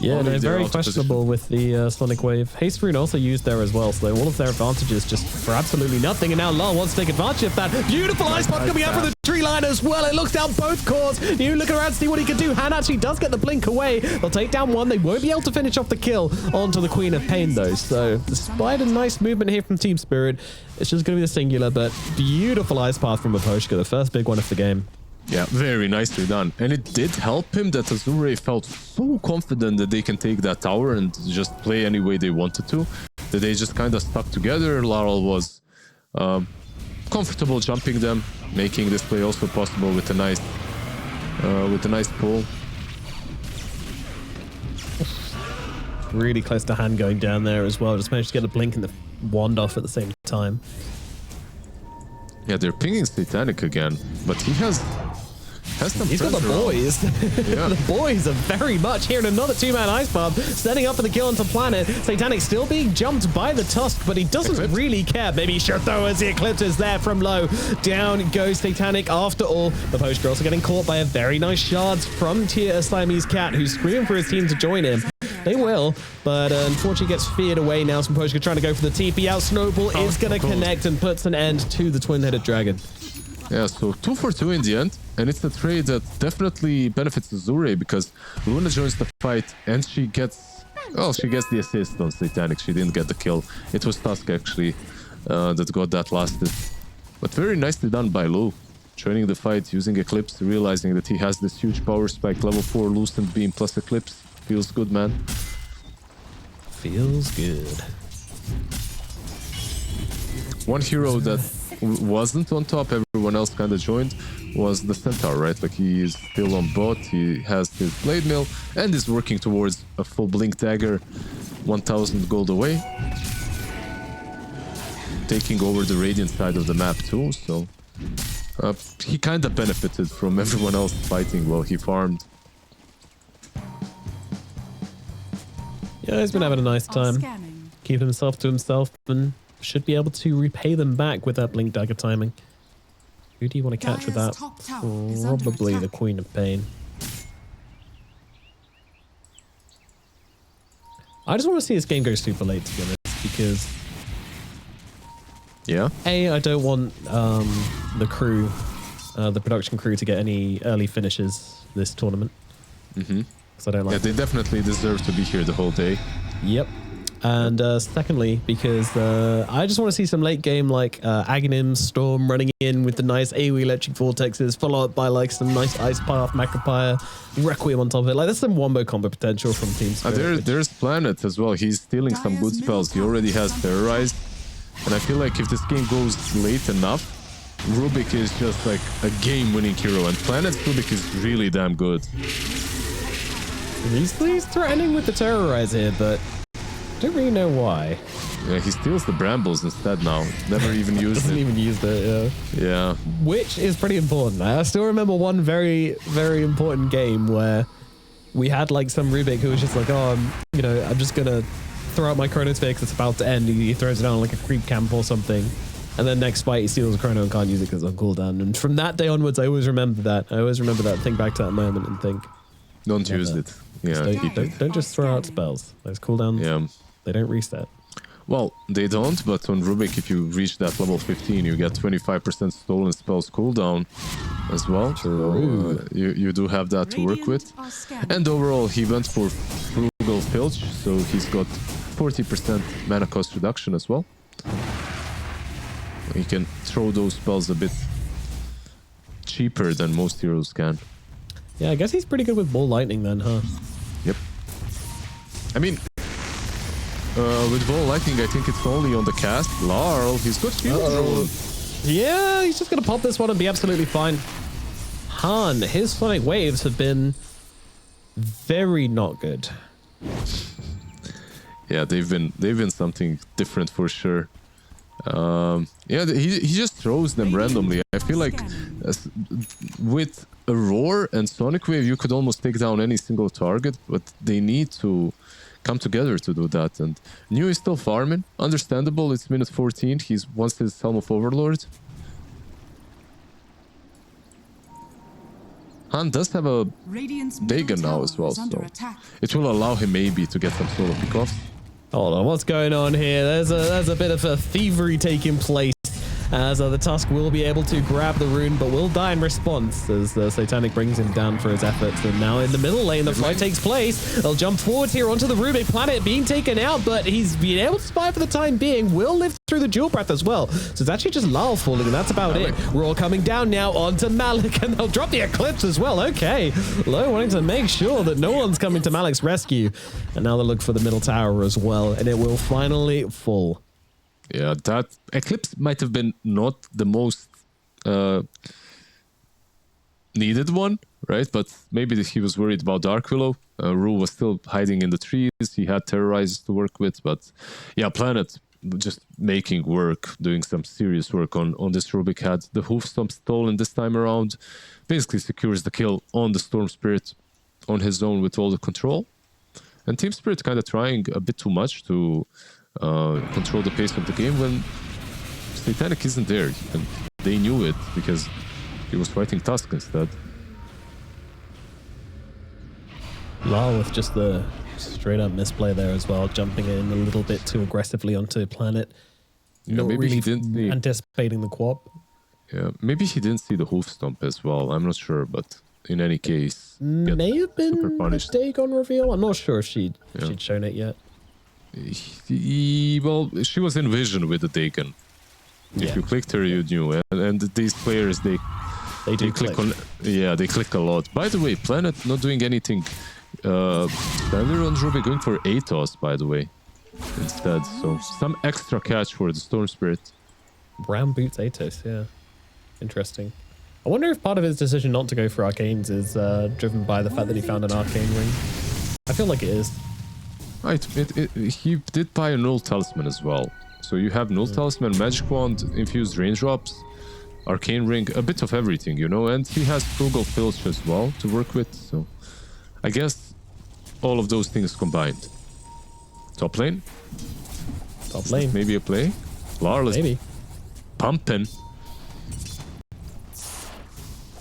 Yeah, they're very questionable with the Sonic Wave. Haste Rune also used there as well, so all of their advantages just for absolutely nothing, and now Lal wants to take advantage of that. Beautiful Ice Pod coming out from the tree line as well. It looks down both cores. New looking around to see what he can do. Han actually does get the blink away. They'll take down one. They won't be able to finish off the kill onto the Queen of Pain though, so despite a nice movement here from Team Spirit, it's just going to be the singular, but beautiful Ice Path from Aposhka, the first big one of the game. Yeah, very nicely done. And it did help him that Azure felt so confident that they can take that tower and just play any way they wanted to, that they just kind of stuck together. Laurel was comfortable jumping them, making this play also possible with a nice pull. Really close to Han going down there as well. Just managed to get the blink and the wand off at the same time. Yeah, they're pinging Satanic again, but he has some He's got the boys. Yeah. The boys are very much here in another two-man Ice Path, setting up for the kill onto Planet. Satanic still being jumped by the Tusk, but he doesn't really care. Maybe he should though, as the Eclipse is there from low. Down goes Satanic after all. The Post also getting caught by a very nice shards from Siamese Cat, who's screaming for his team to join him. They will, but unfortunately gets feared away now. Some Poshka trying to go for the TP out. Snowball is going to connect and puts an end to the twin-headed dragon. Yeah, so 2 for 2 in the end, and it's a trade that definitely benefits Azure because Luna joins the fight and she gets the assist on Satanic. She didn't get the kill. It was Tusk actually that got that lasted. But very nicely done by Lu. Joining the fight, using Eclipse, realizing that he has this huge power spike, level 4 Lucent Beam plus Eclipse. Feels good, man. Feels good. One hero that wasn't on top, everyone else kind of joined, was the Centaur, right? Like he is still on bot, he has his Blade Mill, and is working towards a full Blink Dagger, 1000 gold away. Taking over the Radiant side of the map too, so he kind of benefited from everyone else fighting while he farmed. Yeah, he's been having a nice time. Keep himself to himself and should be able to repay them back with that Blink Dagger timing. Who do you want to catch with that? Probably the Queen of Pain. I just want to see this game go super late, to be honest, because... Yeah? I don't want the crew, the production crew, to get any early finishes this tournament. Mm-hmm. I don't like. Yeah, they definitely deserve to be here the whole day. Yep. And secondly, because I just want to see some late game like Aghanim, Storm running in with the nice AoE electric vortexes, followed up by like some nice Ice Path, Macropire, Requiem on top of it. Like there's some wombo combo potential from Team Spirit. There's Planet as well. He's stealing some good spells. He already has Terrorized. And I feel like if this game goes late enough, Rubik is just like a game-winning hero. And Planet's Rubik is really damn good. He's threatening with the Terrorize here, but don't really know why. Yeah, he steals the Brambles instead now. Never even used it. Doesn't even use it, yeah. Yeah. Which is pretty important. I still remember one very, very important game where we had like some Rubik who was just like, oh, I'm just going to throw out my Chronosphere because it's about to end. He throws it down like a creep camp or something. And then next fight, he steals a Chrono and can't use it because it's on cooldown. And from that day onwards, I always remember that. Think back to that moment and think. Don't use it. Yeah, don't just throw out spells. Those cooldowns, they don't reset. Well, they don't, but on Rubik, if you reach that level 15, you get 25% stolen spells cooldown as well. True. So you do have that to work with. And overall, he went for frugal Pilch, so he's got 40% mana cost reduction as well. He can throw those spells a bit cheaper than most heroes can. Yeah, I guess he's pretty good with Ball Lightning then, huh? Yep. I mean, with Ball Lightning, I think it's only on the cast. Larl, he's got shield roll. Yeah, he's just going to pop this one and be absolutely fine. Han, his Sonic Waves have been very not good. Yeah, they've been something different for sure. Yeah, he just throws them randomly. I feel like with a Roar and Sonic Wave, you could almost take down any single target, but they need to come together to do that. And New is still farming. Understandable, it's minute 14. He wants his Helm of Overlord. Han does have a Dagon now as well, so it will allow him maybe to get some solo pickoffs. Hold on, what's going on here? There's a bit of a thievery taking place as the Tusk will be able to grab the rune, but will die in response as Satanic brings him down for his efforts. And now in the middle lane, the fight takes place. They'll jump forward here onto the Rubik Planet, being taken out, but he's been able to survive for the time being. Will live through the Jewel Breath as well. So it's actually just Lal falling, and that's about it. Roar coming down now onto Malik, and they'll drop the Eclipse as well. Okay, Low wanting to make sure that no one's coming to Malik's rescue. And now they look for the middle tower as well, and it will finally fall. Yeah, that Eclipse might have been not the most needed one, right? But maybe he was worried about Dark Willow. Rue was still hiding in the trees. He had Terrorizers to work with. But yeah, Planet just making work, doing some serious work on this Rubik Head. The Hoof Stomp stolen this time around. Basically secures the kill on the Storm Spirit on his own with all the control. And Team Spirit kind of trying a bit too much to control the pace of the game when Satanic isn't there, and they knew it because he was fighting Tusk instead. Lal with just the straight up misplay there as well, jumping in a little bit too aggressively onto Planet. Yeah, not maybe really he didn't see, anticipating the quap. Yeah, maybe he didn't see the Hoof Stomp as well. I'm not sure, but in any case, May have been super a punished. Dagon reveal. I'm not sure if she'd shown it yet. Well, she was in vision with the Dagon. If you clicked her, you knew. And these players, they click on. Yeah, they click a lot. By the way, Planet not doing anything. Thunder on Rubik going for Atos, by the way, instead. So some extra catch for the Storm Spirit. Brown boots Atos, yeah. Interesting. I wonder if part of his decision not to go for Arcanes is driven by the fact that he found an Arcane ring. I feel like it is. Right, he did buy a Null Talisman as well. So you have Null Talisman, Magic Wand, Infused Raindrops, Arcane Ring, a bit of everything, you know? And he has Frugal Filch as well to work with, so I guess all of those things combined. Top lane? Top lane. Maybe a play? Larl is pumping.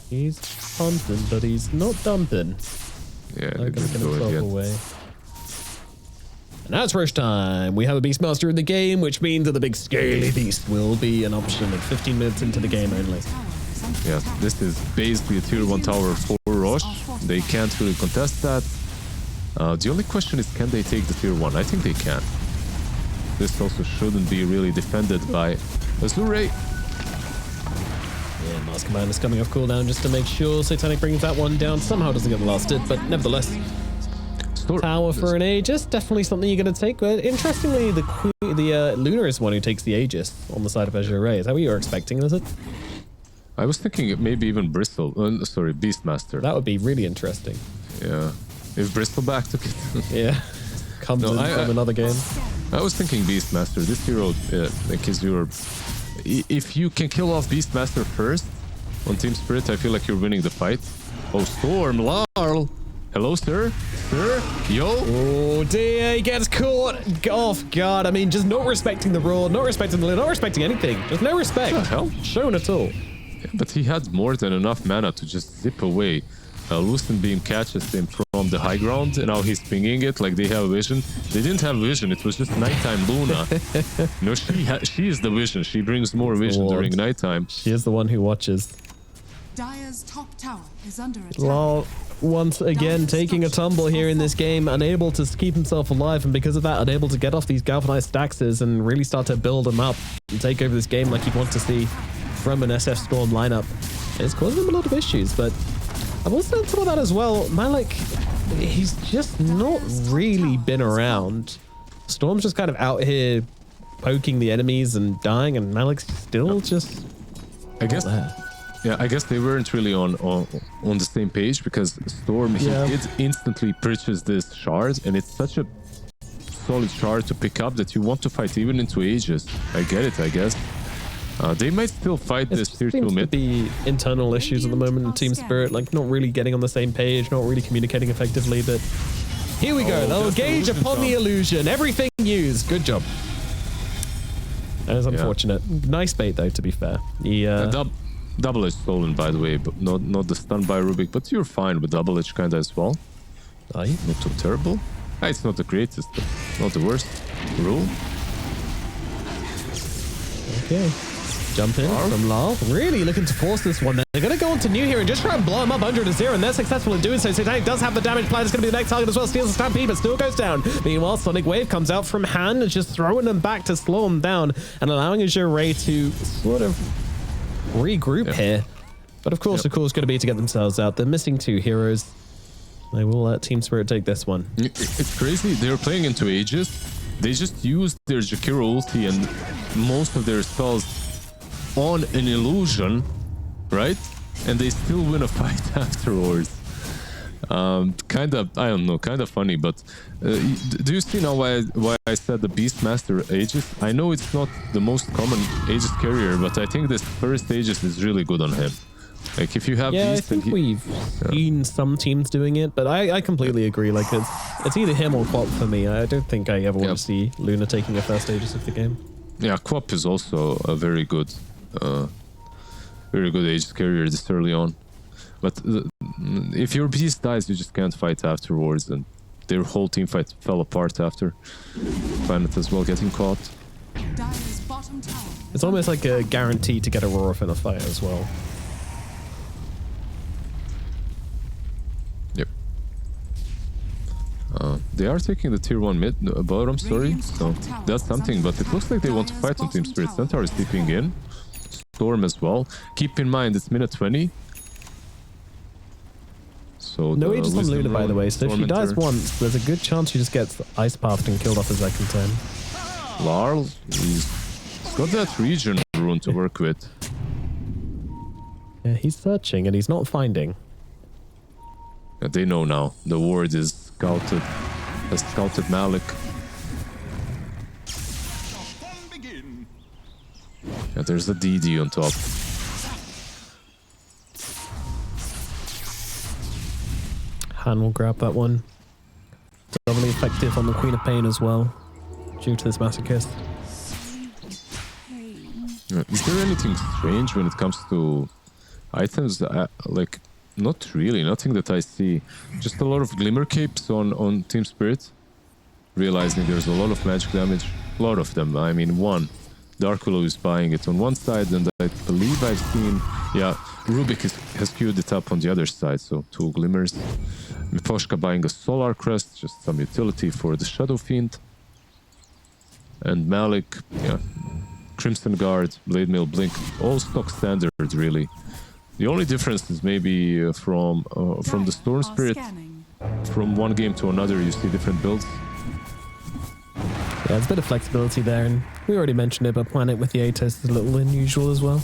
He's pumping, but he's not dumping. Yeah, They're going to go get himself away. And now it's rush time. We have a Beastmaster in the game, which means that the big scaly beast will be an option at 15 minutes into the game only. Yeah, this is basically a tier 1 tower for Roche. They can't really contest that. The only question is, can they take the tier 1? I think they can. This also shouldn't be really defended by Azure. Yeah, Mask Command is coming off cooldown just to make sure Satanic brings that one down. Somehow doesn't get blasted, but nevertheless. Tower for an Aegis, definitely something you're going to take. But interestingly, the Luna is the one who takes the Aegis on the side of Azure. Is that what you were expecting, is it? I was thinking maybe even Bristol. Sorry, Beastmaster. That would be really interesting. Yeah. If Bristol back took it. Yeah. Comes in from another game. I was thinking Beastmaster. This hero, like, is your... If you can kill off Beastmaster first on Team Spirit, I feel like you're winning the fight. Oh, Storm, Larl. Hello, sir? Sir? Yo? Oh, dear. He gets caught off guard. I mean, just not respecting the Roar, not respecting the Lid, not respecting anything. Just no respect. What the hell? Shown at all. Yeah, but he had more than enough mana to just zip away. Lucent Beam catches him from the high ground, and now he's pinging it like they have vision. They didn't have vision. It was just nighttime Luna. No, she is the vision. She brings more vision during nighttime. She is the one who watches. Dire's top tower is under attack. Lol, once again taking a tumble here in this game, unable to keep himself alive, and because of that, unable to get off these galvanized staxes and really start to build them up and take over this game like you'd want to see from an SF Storm lineup. It's causing him a lot of issues, but I've also done some of that as well. Malik, he's just not really been around. Storm's just kind of out here poking the enemies and dying, and Malik's still just I guess there. Yeah, I guess they weren't really on the same page, because Storm, he did instantly purchase this shard, and it's such a solid shard to pick up that you want to fight even into Aegis. I get it, I guess. They might still fight this tier 2 seems to mid. be internal issues at the moment in Team Spirit, like not really getting on the same page, not really communicating effectively, but here we go. They'll gauge upon the illusion. Everything used. Good job. That is unfortunate. Nice bait though, to be fair. He, double edge stolen, by the way, but not the stun by Rubik, but you're fine with double edge kinda as well. Are you? Not too terrible. It's not the greatest, but not the worst. Rule. Okay. Jump in from Lal. Really looking to force this one. They're going to go on to New here and just try and blow him up 100-0, and they're successful in doing so. Satanic does have the damage plan. It's going to be the next target as well. Steals the Stampede, but still goes down. Meanwhile, Sonic Wave comes out from Han, just throwing them back to slow them down and allowing Azure to sort of regroup here. But of course, going to be to get themselves out. They're missing 2 heroes. They will let Team Spirit take this one. It's crazy. They're playing into Aegis. They just used their Jakiro ulti and most of their spells on an illusion, right? And they still win a fight afterwards. Kind of, I don't know, kind of funny, but do you see now why I said the Beastmaster Aegis? I know it's not the most common Aegis carrier, but I think this first Aegis is really good on him. Like if you have Beast, I think we've seen some teams doing it, but I completely agree. Like it's either him or Quap for me. I don't think I ever want to see Luna taking a first Aegis of the game. Yeah, Quap is also a very good Aegis carrier this early on. But if your Beast dies, you just can't fight afterwards, and their whole team fight fell apart after. Planet as well getting caught. It's almost like a guarantee to get a Aurora in a fight as well. Yep. They are taking the tier 1 mid bottom, sorry. So that's something, but it looks like they want to fight on Team Spirit. Centaur is sleeping in. Storm as well. Keep in mind, it's minute 20. So no Aegis on Luna, by the way, so if she dies once, there's a good chance she just gets ice pathed and killed off a second turn. Larl, he's got that region rune to work with. Yeah, he's searching and he's not finding. Yeah, they know now. The ward is scouted. Has scouted Malik. Yeah, there's a DD on top. Han will grab that one. Doubly effective on the Queen of Pain as well, due to this Masochist. Is there anything strange when it comes to items? Like, not really, nothing that I see. Just a lot of Glimmer Capes on Team Spirit. Realizing there's a lot of magic damage. A lot of them. I mean, one. Dark Willow is buying it on one side, and I believe I've seen... Yeah, Rubik has queued it up on the other side, so 2 Glimmers. Miposhka buying a Solar Crest, just some utility for the Shadow Fiend. And Malik, yeah, Crimson Guard, Blade Mail, Blink, all stock standard, really. The only difference is maybe from the Storm Spirit. From one game to another, you see different builds. Yeah, there's a bit of flexibility there, and we already mentioned it, but Planet with the Atos is a little unusual as well.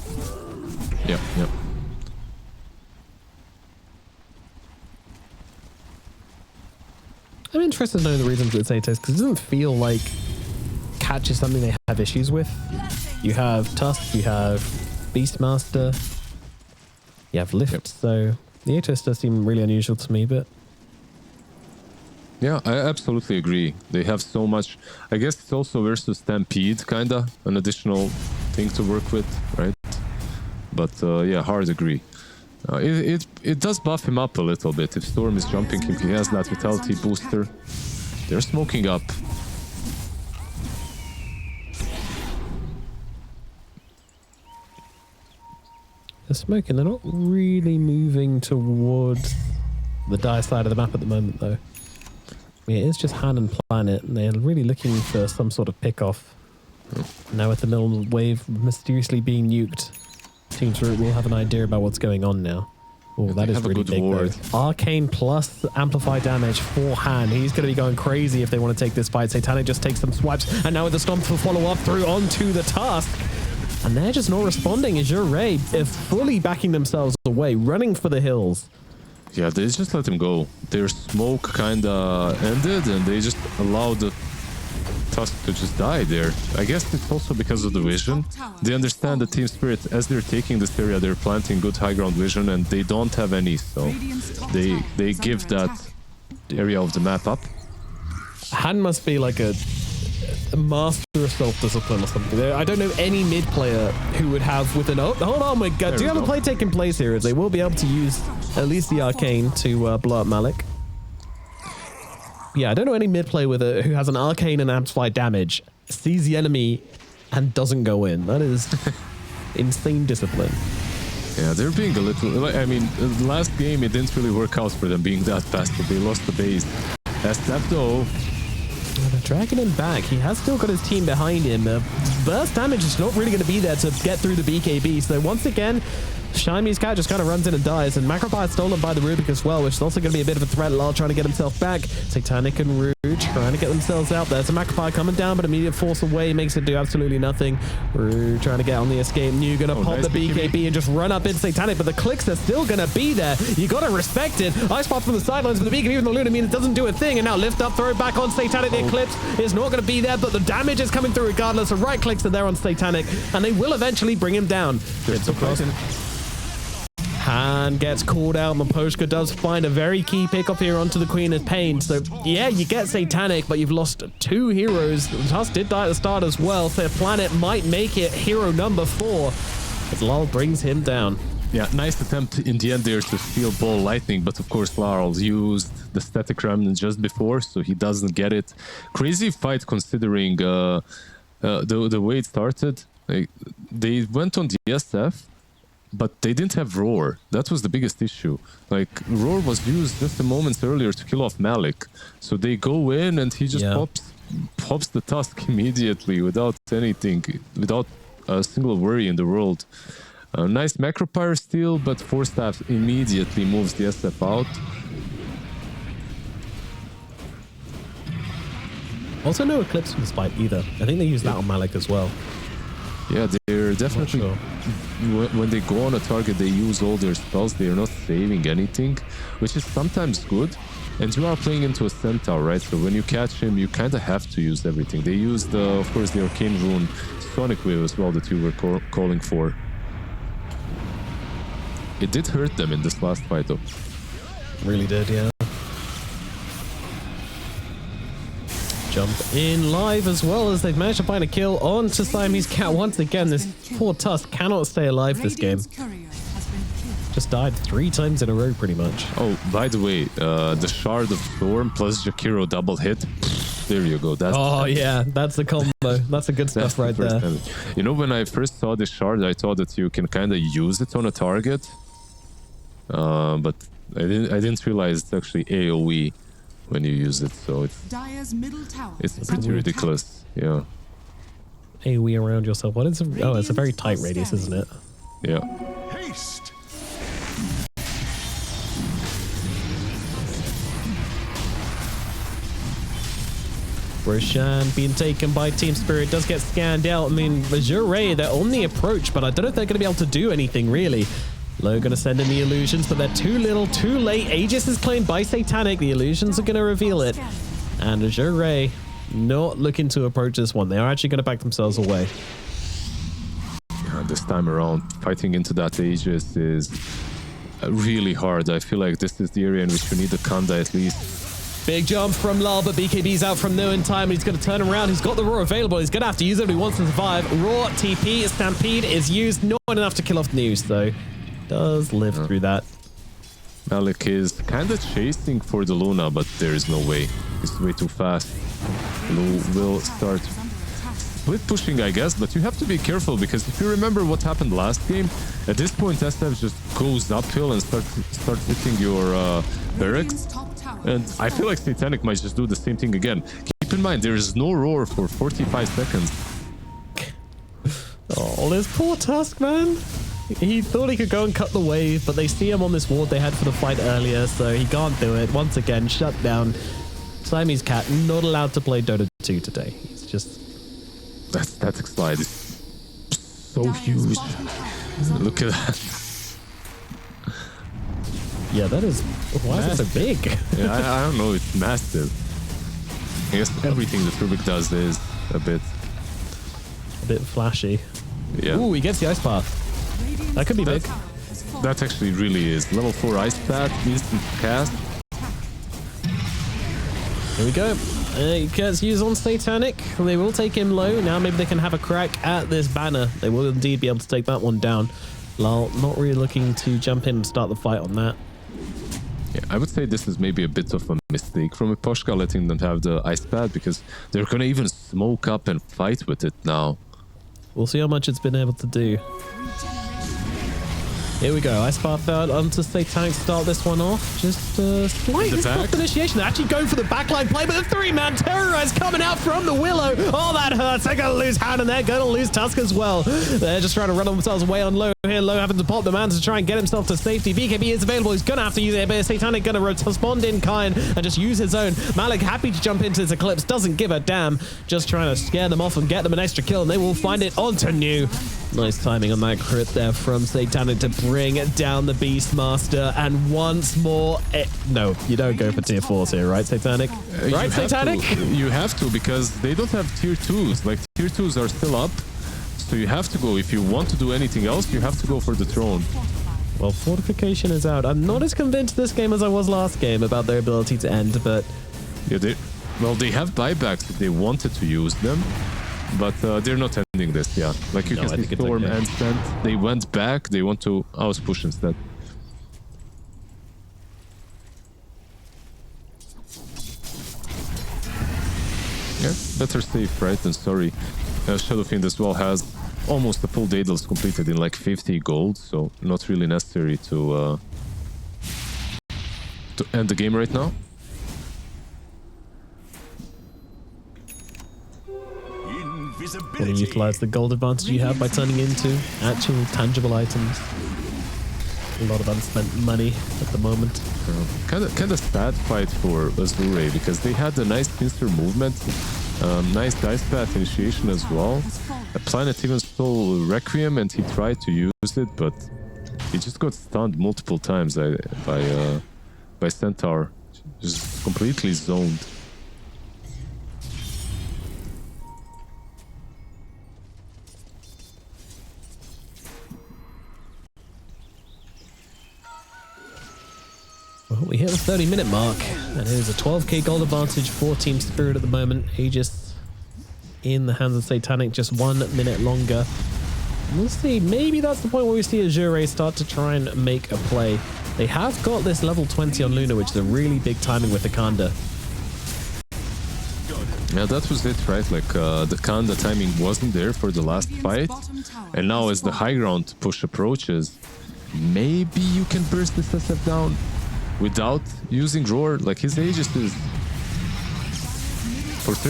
Yeah, yeah. I'm interested to know the reason for its Atos, because it doesn't feel like Catch is something they have issues with. You have Tusk, you have Beastmaster, you have Lift, so the Atos does seem really unusual to me, but... Yeah, I absolutely agree. They have so much. I guess it's also versus Stampede, kinda an additional thing to work with, right? But yeah, hard agree. It does buff him up a little bit. If Storm is jumping him, he has that vitality booster. They're smoking up. They're smoking. They're not really moving towards the dire side of the map at the moment, though. Yeah, it is just Han and Planet, and they're really looking for some sort of pick-off. Now with the middle wave mysteriously being nuked, Team Spirit will have an idea about what's going on now. Oh, that is really big though. Arcane plus amplify damage for Han. He's going to be going crazy if they want to take this fight. Satanic just takes some swipes, and now with the Stomp for follow-up through onto the Tusk. And they're just not responding. Azure Ray is fully backing themselves away, running for the hills. Yeah, they just let him go. Their smoke kinda ended, and they just allowed the Tusk to just die there. I guess it's also because of the vision. They understand the Team Spirit, as they're taking this area, they're planting good high ground vision, and they don't have any, so they give that area of the map up. Han must be like a master of self-discipline or something. I don't know any mid player who would have with an... Oh, hold on, my God. Do you have a play taking place here? They will be able to use at least the Arcane to blow up Malik. Yeah, I don't know any mid player with who has an Arcane and amplify damage, sees the enemy, and doesn't go in. That is insane discipline. Yeah, they're being a little... I mean, the last game, it didn't really work out for them being that fast, but they lost the base. Step though... They're dragging him back. He has still got his team behind him. Burst damage is not really going to be there to get through the BKB. So once again, Shymi's cat just kind of runs in and dies. And Macropie is stolen by the Rubik as well, which is also going to be a bit of a threat. Lal trying to get himself back. Satanic and Rouge trying to get themselves out there. So Macropie coming down, but immediate force away makes it do absolutely nothing. Rouge trying to get on the escape. New going to pop nice the BKB and just run up in Satanic, but the clicks are still going to be there. You got to respect it. Ice spot from the sidelines, but the BKB from the Luna means it doesn't do a thing. And now lift up, throw it back on Satanic. The Eclipse is not going to be there, but the damage is coming through regardless. The right clicks are there on Satanic, and they will eventually bring him down. It's Han gets called out. Maposhka does find a very key pickup here onto the Queen of Pain. So, yeah, you get Satanic, but you've lost 2 heroes. Tusk did die at the start as well, so Planet might make it hero number 4 as Lal brings him down. Yeah, nice attempt in the end there to steal Ball Lightning, but of course Lal used the Static Remnant just before, so he doesn't get it. Crazy fight considering the way it started. Like, they went on the SF, but they didn't have Roar. That was the biggest issue. Like, Roar was used just a moment earlier to kill off Malik. So they go in and he just pops the Tusk immediately without anything, without a single worry in the world. Nice Macropyre steal, but Force Staff immediately moves the SF out. Also no Eclipse from the Spike either. I think they use that on Malik as well. Yeah, they're definitely... Sure. When they go on a target, they use all their spells. They are not saving anything, which is sometimes good. And you are playing into a Centaur, right? So when you catch him, you kind of have to use everything. They used, of course, the Arcane Rune Sonic Wave as well that you were calling for. It did hurt them in this last fight, though. Really did, yeah. Jump in live as well as they've managed to find a kill on to Siamese Cat. Once again, this poor Tusk cannot stay alive this game. Just died 3 times in a row, pretty much. Oh, by the way, the Shard of Storm plus Jakiro double hit. There you go. Yeah, that's the combo. That's the good stuff right there. You know, when I first saw this Shard, I thought that you can kind of use it on a target. But I didn't realize it's actually AoE when you use it, so it's pretty ridiculous. Yeah. AoE around yourself. What is it? Oh, it's a very tight radius, isn't it? Yeah. Haste. Roshan being taken by Team Spirit does get scanned out. I mean, Azure Ray, they're on the approach, but I don't know if they're going to be able to do anything, really. Low going to send in the illusions, but they're too little, too late. Aegis is claimed by Satanic. The illusions are going to reveal it. And Azure Ray not looking to approach this one. They are actually going to back themselves away. Yeah, this time around, fighting into that Aegis is really hard. I feel like this is the area in which you need a Kanda at least. Big jump from Lal, but BKB's out from no in time. He's going to turn around. He's got the Roar available. He's going to have to use it if he wants to survive. Roar, TP, Stampede is used. Not enough to kill off News, though. Does live through that. Malik is kind of chasing for the Luna, but there is no way. It's way too fast. Blue will start split pushing, I guess, but you have to be careful because if you remember what happened last game, at this point SF just goes uphill and start hitting your barracks. And I feel like Satanic might just do the same thing again. Keep in mind, there is no roar for 45 seconds. Oh, this poor Tusk, man. He thought he could go and cut the wave, but they see him on this ward they had for the fight earlier, so he can't do it. Once again, shut down. Siamese Cat, not allowed to play Dota 2 today. He's just... That static slide is so huge. Look at that. Yeah, that is... Why is it so big? Yeah, I don't know. It's massive. I guess everything that Rubik does is a bit flashy. Yeah. Ooh, he gets the ice path. That could be big. That actually really is. Level 4 ice path, instant cast. Here we go. He gets used on Satanic. They will take him low. Now maybe they can have a crack at this banner. They will indeed be able to take that one down. Lal not really looking to jump in and start the fight on that. Yeah, I would say this is maybe a bit of a mistake from Eposhka letting them have the ice pad because they're gonna even smoke up and fight with it now. We'll see how much it's been able to do. Here we go. Ice Path out onto Satanic to start this one off. Just slight initiation. They're actually going for the backline play, but the three-man terrorize coming out from the Willow. Oh, that hurts. They're going to lose Hand and they're going to lose Tusk as well. They're just trying to run themselves away on Low here. Low having to pop the man to try and get himself to safety. BKB is available. He's going to have to use it, but Satanic going to respond in kind and just use his own. Malik happy to jump into this Eclipse. Doesn't give a damn. Just trying to scare them off and get them an extra kill, and they will find it onto New. Nice timing on that crit there from Satanic to bring down the Beastmaster, and once more... no, you don't go for tier 4s here, right, Satanic? Right, Satanic? You have to, because they don't have tier 2s. Like, tier 2s are still up, so you have to go. If you want to do anything else, you have to go for the throne. Well, Fortification is out. I'm not as convinced this game as I was last game about their ability to end, but... Yeah, they have buybacks if they wanted to use them. But they're not ending this, yeah. Like you can see Storm and Scent. They went back, they want to house push instead. Yeah, better safe, right, than sorry. Shadowfiend as well has almost a full Daedalus completed in like 50 gold, so not really necessary to end the game right now. Going to utilize the gold advantage you have by turning into actual tangible items. A lot of unspent money at the moment. Kind of sad fight for Azure because they had a nice pincer movement, nice dice path initiation as well. A planet even stole Requiem and he tried to use it, but he just got stunned multiple times by Centaur, just completely zoned. Well, we hit the 30-minute mark, and it is a 12k gold advantage for Team Spirit at the moment. Aegis in the hands of Satanic, just 1 minute longer. We'll see, maybe that's the point where we see Azure start to try and make a play. They have got this level 20 on Luna, which is a really big timing with the Kanda. Yeah, that was it, right? Like, the Kanda timing wasn't there for the last fight, and now as the high ground push approaches, maybe you can burst this SF down without using Roar. Like, his Aegis is...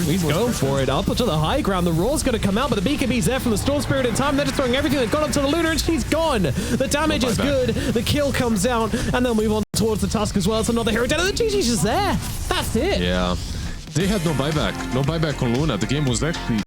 He's going for it. Up to the high ground. The Roar's going to come out, but the BKB's there from the Storm Spirit in time. They're just throwing everything they've got up to the Lunar, and she's gone. The damage is good. The kill comes out, and they'll move on towards the Tusk as well. It's another hero dead, and the GG's just there. That's it. Yeah. They had no buyback. No buyback on Luna. The game was actually